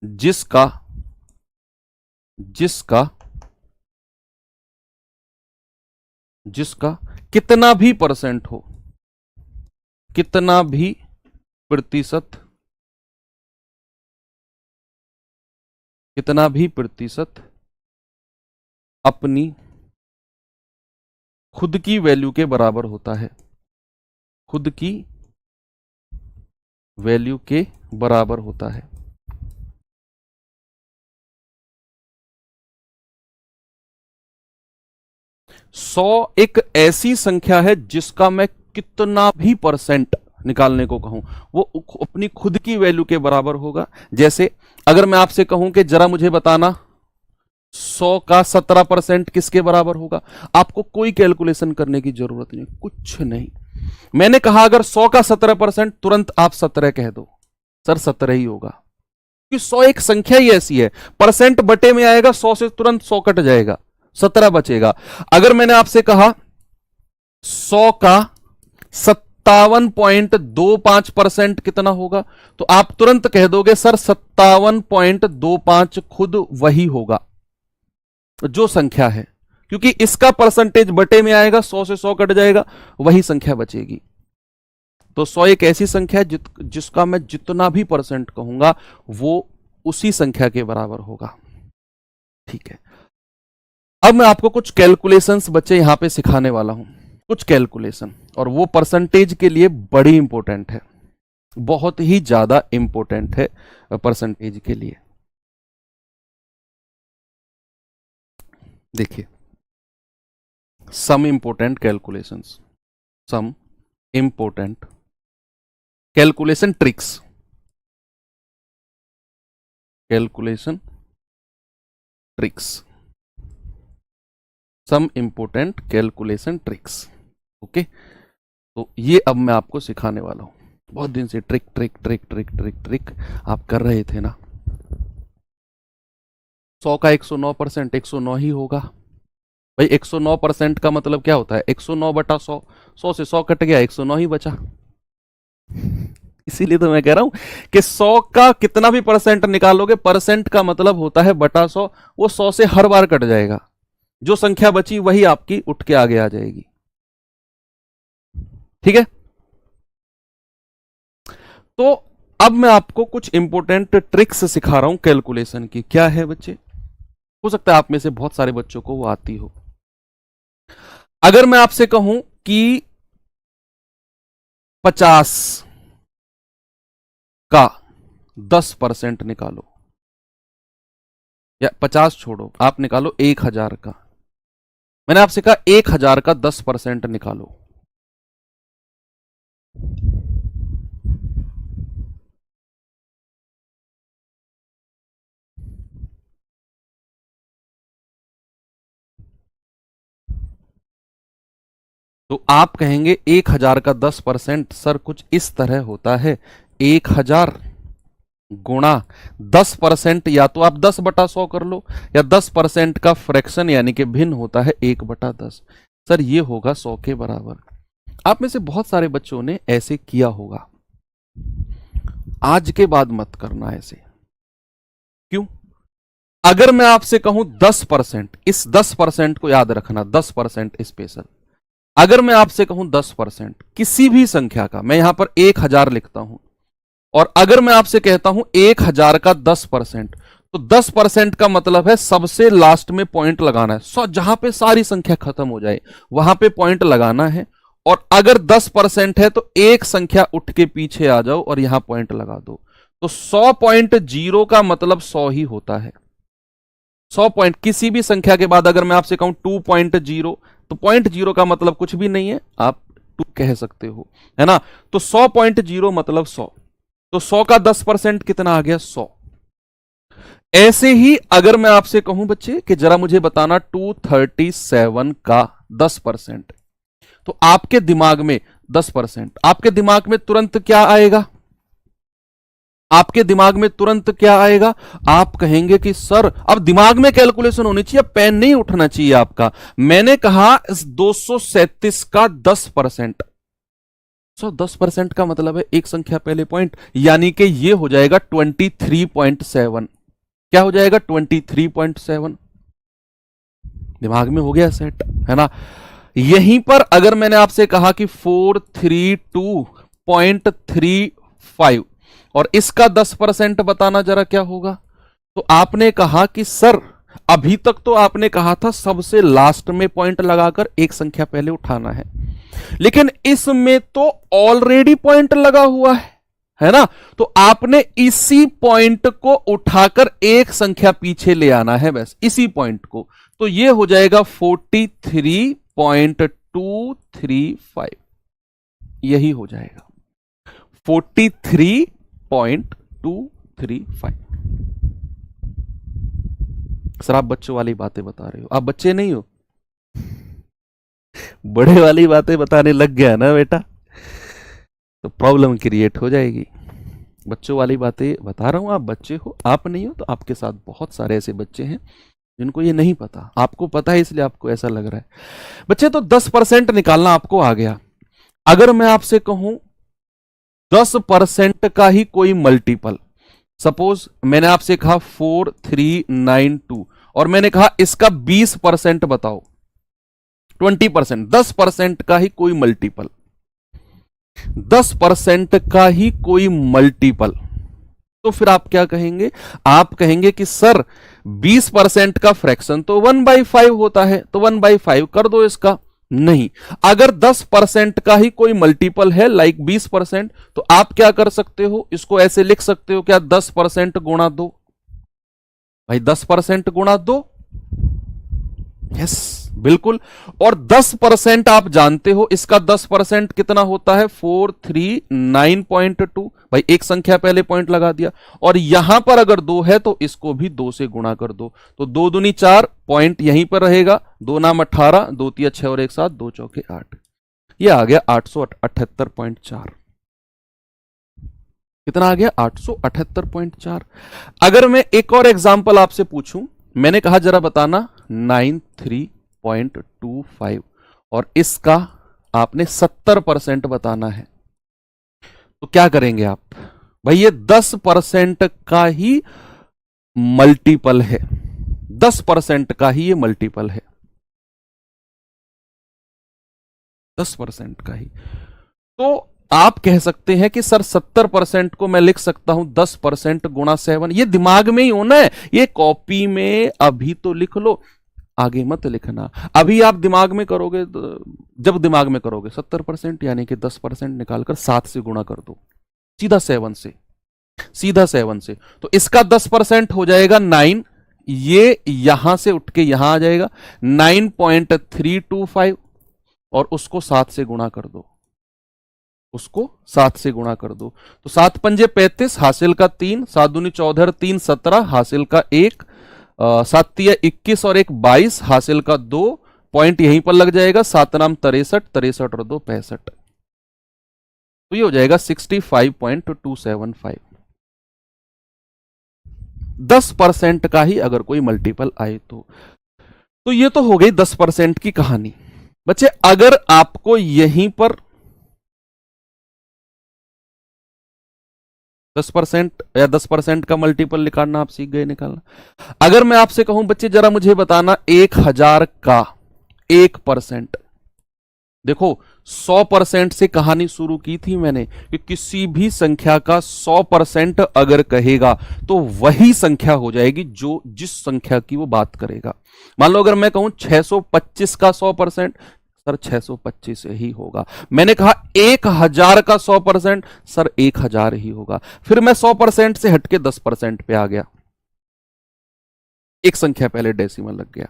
S1: जिसका जिसका जिसका कितना भी परसेंट हो, कितना भी प्रतिशत कितना भी प्रतिशत अपनी खुद की वैल्यू के बराबर होता है, खुद की वैल्यू के बराबर होता है। सौ एक ऐसी संख्या है जिसका मैं कितना भी परसेंट निकालने को कहूं वो अपनी खुद की वैल्यू के बराबर होगा। जैसे अगर मैं आपसे कहूं कि जरा मुझे बताना 100 का 17% किसके बराबर होगा, आपको कोई कैलकुलेशन करने की जरूरत नहीं, कुछ नहीं। मैंने कहा अगर 100 का 17%, तुरंत आप 17 कह दो, सर 17 ही होगा, क्योंकि 100 एक संख्या ही ऐसी है, परसेंट बटे में आएगा, 100 से तुरंत 100 कट जाएगा, 17 बचेगा। अगर मैंने आपसे कहा 100 का 57.25% कितना होगा, तो आप तुरंत कह दोगे सर 57.25 खुद वही होगा जो संख्या है, क्योंकि इसका परसेंटेज बटे में आएगा, 100 से 100 कट जाएगा, वही संख्या बचेगी। तो 100 एक ऐसी संख्या है जिसका मैं जितना भी परसेंट कहूंगा वो उसी संख्या के बराबर होगा। ठीक है, अब मैं आपको कुछ कैलकुलेशंस बच्चे यहां पे सिखाने वाला हूं, कुछ कैलकुलेशन, और वो परसेंटेज के लिए बड़ी इंपॉर्टेंट है, बहुत ही ज्यादा इंपॉर्टेंट है परसेंटेज के लिए। देखिए, some important calculations, some important calculation tricks, calculation tricks, some important calculation tricks. Okay, तो ये अब मैं आपको सिखाने वाला हूं। बहुत दिन से trick trick trick trick trick trick आप कर रहे थे ना। 100 का 109% 109 ही होगा भाई। 109% का मतलब क्या होता है, 109 बटा 100, 100 से 100 कट गया, 109 ही बचा। इसीलिए तो मैं कह रहा हूं कि 100 का कितना भी परसेंट निकालोगे, परसेंट का मतलब होता है बटा 100, वो 100 से हर बार कट जाएगा, जो संख्या बची वही आपकी उठ के आगे आ जाएगी। ठीक है, तो अब मैं आपको कुछ इंपॉर्टेंट ट्रिक्स सिखा रहा हूं कैलकुलेशन की। क्या है बच्चे, हो सकता है आप में से बहुत सारे बच्चों को वो आती हो। अगर मैं आपसे कहूं कि 50 का 10% निकालो, या 50 छोड़ो, आप निकालो 1000 का, मैंने आपसे कहा 1000 का 10% निकालो, तो आप कहेंगे 1000 का 10% सर कुछ इस तरह होता है, 1000 गुणा 10%, या तो आप 10 बटा 100 कर लो, या 10% का फ्रैक्शन यानी कि भिन्न होता है 1 बटा 10, सर ये होगा 100 के बराबर। आप में से बहुत सारे बच्चों ने ऐसे किया होगा, आज के बाद मत करना ऐसे। क्यों? अगर मैं आपसे कहूं 10%, इस 10% को याद रखना, 10% स्पेशल। अगर मैं आपसे कहूं 10% किसी भी संख्या का, मैं यहां पर 1000 लिखता हूं, और अगर मैं आपसे कहता हूं 1000 का 10%, तो 10% का मतलब है सबसे लास्ट में पॉइंट लगाना है, जहां पे सारी संख्या खत्म हो जाए वहां पे पॉइंट लगाना है। और अगर 10% है तो एक संख्या उठ के पीछे आ जाओ और यहां पॉइंट लगा दो, तो 100.0 का मतलब 100 ही होता है। 100 पॉइंट किसी भी संख्या के बाद, अगर मैं आपसे कहूं 2.0, तो 0.0 का मतलब कुछ भी नहीं है, आप 2 कह सकते हो, है ना। तो 100.0 मतलब 100, तो 100 का 10% कितना आ गया, 100। ऐसे ही अगर मैं आपसे कहूं बच्चे कि जरा मुझे बताना 237 का 10%, तो आपके दिमाग में 10%, आपके दिमाग में तुरंत क्या आएगा, आपके दिमाग में तुरंत क्या आएगा, आप कहेंगे कि सर अब दिमाग में कैलकुलेशन होनी चाहिए, पेन नहीं उठना चाहिए आपका। मैंने कहा इस 237 का 10%, 10% का मतलब है एक संख्या पहले पॉइंट, यानी कि ये हो जाएगा 23.7। क्या हो जाएगा, 23.7। दिमाग में हो गया सेट, है ना। यहीं पर अगर मैंने आपसे कहा कि 432.35 और इसका 10% बताना जरा क्या होगा, तो आपने कहा कि सर अभी तक तो आपने कहा था सबसे लास्ट में पॉइंट लगाकर एक संख्या पहले उठाना है, लेकिन इसमें तो ऑलरेडी पॉइंट लगा हुआ है ना, तो आपने इसी पॉइंट को उठाकर एक संख्या पीछे ले आना है, बस इसी पॉइंट को। तो ये हो जाएगा 43.235, यही हो जाएगा 43.235। सर आप बच्चों वाली बातें बता रहे हो, आप बच्चे नहीं हो, बड़े वाली बातें बताने लग गया ना बेटा, तो प्रॉब्लम क्रिएट हो जाएगी। बच्चों वाली बातें बता रहा हूं, आप बच्चे हो, आप नहीं हो, तो आपके साथ बहुत सारे ऐसे बच्चे हैं जिनको ये नहीं पता, आपको पता है इसलिए आपको ऐसा लग रहा है। बच्चे तो 10% निकालना आपको आ गया। अगर मैं आपसे कहूं 10% का ही कोई मल्टीपल, सपोज मैंने आपसे कहा 4392 और मैंने कहा इसका 20% बताओ, 20%, 10% का ही कोई मल्टीपल, 10% का ही कोई मल्टीपल, तो फिर आप क्या कहेंगे? आप कहेंगे कि सर 20% का फ्रैक्शन तो 1/5 होता है, तो 1/5 कर दो इसका। नहीं, अगर 10% का ही कोई मल्टीपल है लाइक 20%, तो आप क्या कर सकते हो, इसको ऐसे लिख सकते हो क्या, 10% गुणा 2, भाई 10% गुणा 2, यस बिल्कुल। और 10% आप जानते हो, इसका 10% कितना होता है, 439.2, भाई एक संख्या पहले पॉइंट लगा दिया, और यहां पर अगर 2 है तो इसको भी 2 से गुणा कर दो, तो 2 दूनी 4, पॉइंट यहीं पर रहेगा, 2 नाम 18, 2 तिया 6 और 1 7, 2 चौके 8, ये आ गया 878.4। कितना आ गया, 878.4। अगर मैं एक और एग्जांपल आपसे पूछूं, मैंने कहा जरा बताना 93.25 और इसका आपने 70% बताना है, तो क्या करेंगे आप? भाई ये 10% का ही मल्टीपल है, 10% का ही ये मल्टीपल है, 10% का ही। तो आप कह सकते हैं कि सर 70% को मैं लिख सकता हूं 10% गुणा 7, ये दिमाग में ही होना है, ये कॉपी में अभी तो लिख लो, आगे मत लिखना। अभी आप दिमाग में करोगे, जब दिमाग में करोगे 70% यानी कि 10% निकालकर 7 से गुणा कर दो, सीधा 7 से, सीधा 7 से, तो इसका 10% हो जाएगा 9, ये यहां से उठ के यहां आ जाएगा 9.325 और उसको 7 से गुणा कर दो, उसको 7 से गुणा कर दो, तो 7 पंजे 35, हासिल का 3, 7 दूनी 14, 3 17, हासिल का 1, 7 तिया 21 और 1 22, हासिल का 2, पॉइंट यहीं पर लग जाएगा, 7 नाम 63, 63 और 2 65, तो ये हो जाएगा 65.275। 10% का ही अगर कोई मल्टीपल आए तो ये तो हो गई 10% की कहानी। बच्चे अगर आपको यहीं पर 10% या 10% का मल्टीपल निकालना आप सीख गए निकालना, अगर मैं आपसे कहूं बच्चे जरा मुझे बताना 1000 का 1%, देखो 100% से कहानी शुरू की थी मैंने कि किसी भी संख्या का 100% अगर कहेगा तो वही संख्या हो जाएगी जो जिस संख्या की वो बात करेगा। मान लो अगर मैं कहूं 625 का 100%, सर 625 ही होगा। मैंने कहा 1000 का 100%, सर 1000 ही होगा। फिर मैं 100% से हटके 10% पे आ गया, एक संख्या पहले डेसिमल लग गया।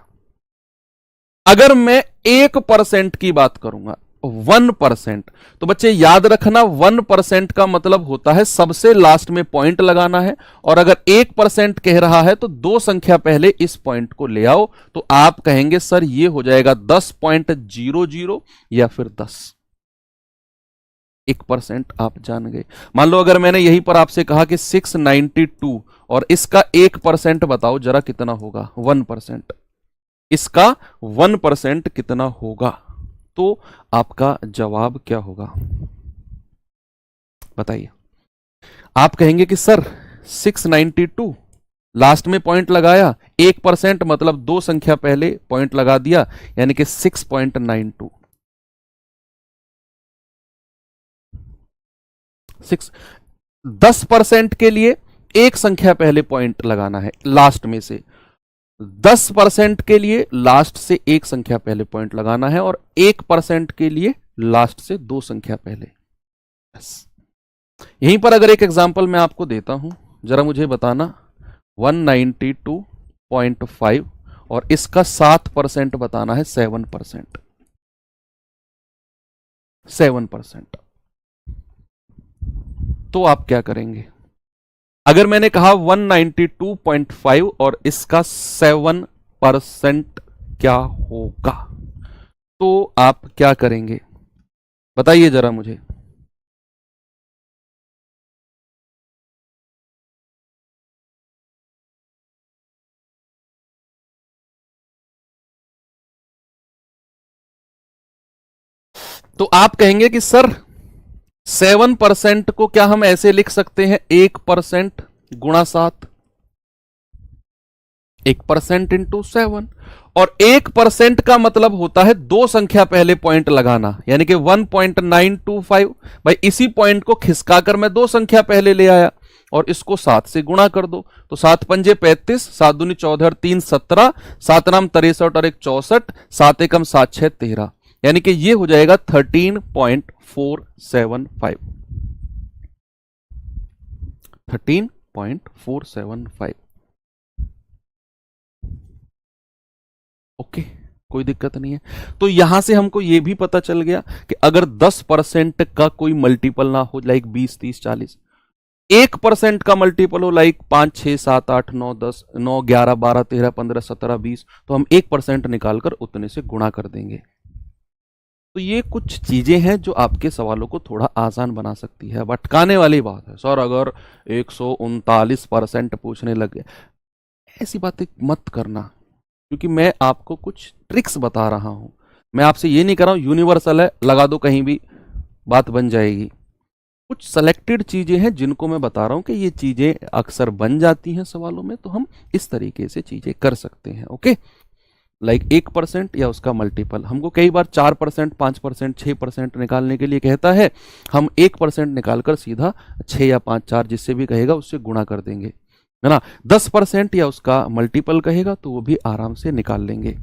S1: अगर मैं 1% की बात करूंगा, 1%, तो बच्चे याद रखना 1% का मतलब होता है सबसे लास्ट में पॉइंट लगाना है, और अगर 1% कह रहा है तो 2 संख्या पहले इस पॉइंट को ले आओ, तो आप कहेंगे सर ये हो जाएगा 10.00 या फिर 10। 1% आप जान गए। मान लो अगर मैंने यहीं पर आपसे कहा कि 692 और इसका 1% बताओ जरा कितना होगा, 1%, इसका 1% कितना होगा, तो आपका जवाब क्या होगा बताइए। आप कहेंगे कि सर 692 लास्ट में पॉइंट लगाया, 1% मतलब 2 संख्या पहले पॉइंट लगा दिया, यानी कि 6.92। 10% के लिए एक संख्या पहले पॉइंट लगाना है लास्ट में से। 10% के लिए लास्ट से एक संख्या पहले पॉइंट लगाना है और 1% के लिए लास्ट से दो संख्या पहले। बस यहीं पर अगर एक एग्जांपल मैं आपको देता हूं, जरा मुझे बताना 192.5 और इसका 7% बताना है 7%। 7%। तो आप क्या करेंगे? अगर मैंने कहा 192.5 और इसका 7% क्या होगा, तो आप क्या करेंगे बताइए जरा मुझे। तो आप कहेंगे कि सर 7% को क्या हम ऐसे लिख सकते हैं 1% गुणा 7, 1% इंटू 7। और 1% का मतलब होता है दो संख्या पहले पॉइंट लगाना, यानी कि 1.925। भाई इसी पॉइंट को खिसकाकर मैं दो संख्या पहले ले आया और इसको 7 से गुणा कर दो, तो 7 पंजे 35, 7 दूनी 14 और 3 17, 7 नाम 63 और 1 64, 7 एकम 7 6 13, यानी कि ये हो जाएगा 13.475। 13.475। ओके, कोई दिक्कत नहीं है। तो यहां से हमको यह भी पता चल गया कि अगर 10% का कोई मल्टीपल ना हो, लाइक 20 30 40, 1% का मल्टीपल हो, लाइक 5 6 7 8 9 10 9 11 12 13 15 17 20, तो हम 1% निकालकर उतने से गुणा कर देंगे। तो ये कुछ चीजें हैं जो आपके सवालों को थोड़ा आसान बना सकती है। अब अटकाने वाली बात है, सर अगर 139% पूछने लग गए, ऐसी बातें मत करना, क्योंकि मैं आपको कुछ ट्रिक्स बता रहा हूं। मैं आपसे ये नहीं कर रहा हूं यूनिवर्सल है लगा दो कहीं भी बात बन जाएगी। कुछ सेलेक्टेड चीजें हैं जिनको मैं बता रहा हूं कि ये चीजें अक्सर बन जाती हैं सवालों में, तो हम इस तरीके से चीजें कर सकते हैं। ओके, लाइक 1% या उसका मल्टीपल हमको कई बार 4%, 5%, 6% निकालने के लिए कहता है, हम 1% निकालकर सीधा 6 या 5 4 जिससे भी कहेगा उससे गुणा कर देंगे, है ना। 10% या उसका मल्टीपल कहेगा तो वो भी आराम से निकाल लेंगे,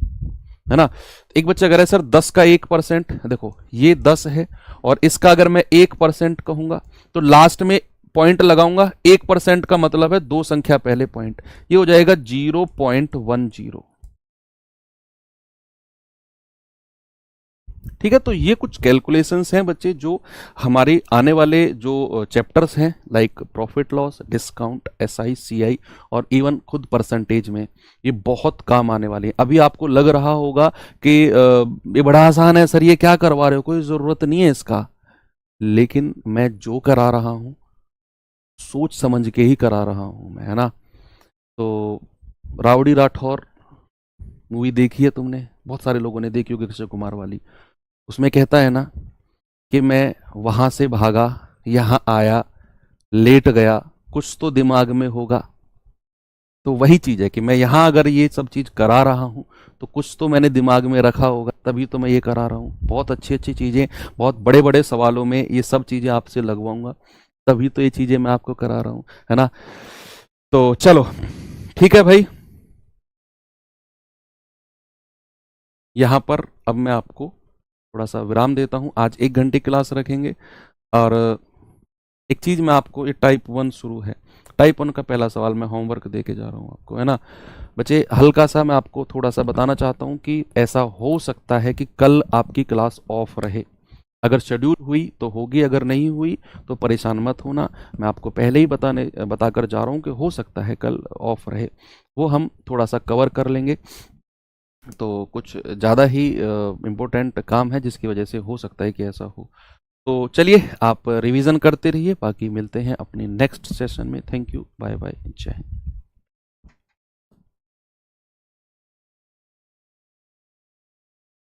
S1: है ना। एक बच्चा कह रहा है सर 10 का 1%, देखो ये 10 है और इसका अगर मैं 1% कहूंगा तो लास्ट में पॉइंट लगाऊंगा, 1% का मतलब है दो संख्या पहले पॉइंट, ये हो जाएगा 0.10। ठीक है, तो ये कुछ कैलकुलेशंस हैं बच्चे जो हमारे आने वाले जो चैप्टर्स हैं, like profit loss, discount, SI, CI और इवन खुद परसेंटेज में ये बहुत काम आने वाले हैं। अभी आपको लग रहा होगा कि ये बड़ा आसान है सर, ये क्या करवा रहे हो, कोई ज़रूरत नहीं है इसका, लेकिन मैं जो करा रहा हूँ सोच समझ के ही करा रहा हूँ मैं, है ना। तो राउडी राठौर मूवी देखी है तुमने, बहुत सारे लोगों ने देखी होगी, अक्षय कुमार वाली। उसमें कहता है ना कि मैं वहां से भागा, यहां आया, लेट गया, कुछ तो दिमाग में होगा। तो वही चीज है कि मैं यहां अगर ये सब चीज करा रहा हूं तो कुछ तो मैंने दिमाग में रखा होगा, तभी तो मैं ये करा रहा हूं। बहुत अच्छी अच्छी चीजें, बहुत बड़े बड़े सवालों में ये सब चीजें आपसे लगवाऊंगा, तभी तो ये चीजें मैं आपको करा रहा हूं, है ना। तो चलो ठीक है भाई, यहां पर अब मैं आपको थोड़ा सा विराम देता हूं। आज 1 घंटे क्लास रखेंगे और एक चीज मैं आपको, ये टाइप 1 शुरू है, टाइप 1 का पहला सवाल मैं होमवर्क दे के जा रहा हूं आपको, है ना। बच्चे हल्का सा मैं आपको थोड़ा सा बताना चाहता हूं कि ऐसा हो सकता है कि कल आपकी क्लास ऑफ रहे। अगर शेड्यूल हुई तो होगी, अगर नहीं हुई तो परेशान मत होना। मैं आपको पहले ही बताकर जा रहा हूं कि हो सकता है कल ऑफ रहे, वो हम थोड़ा सा कवर कर लेंगे। तो कुछ ज़्यादा ही इम्पोर्टेंट काम है जिसकी वजह से हो सकता है कि ऐसा हो। तो चलिए आप रिवीजन करते रहिए, बाकी मिलते हैं अपनी नेक्स्ट सेशन में। थैंक यू, बाय बाय, जय हिंद।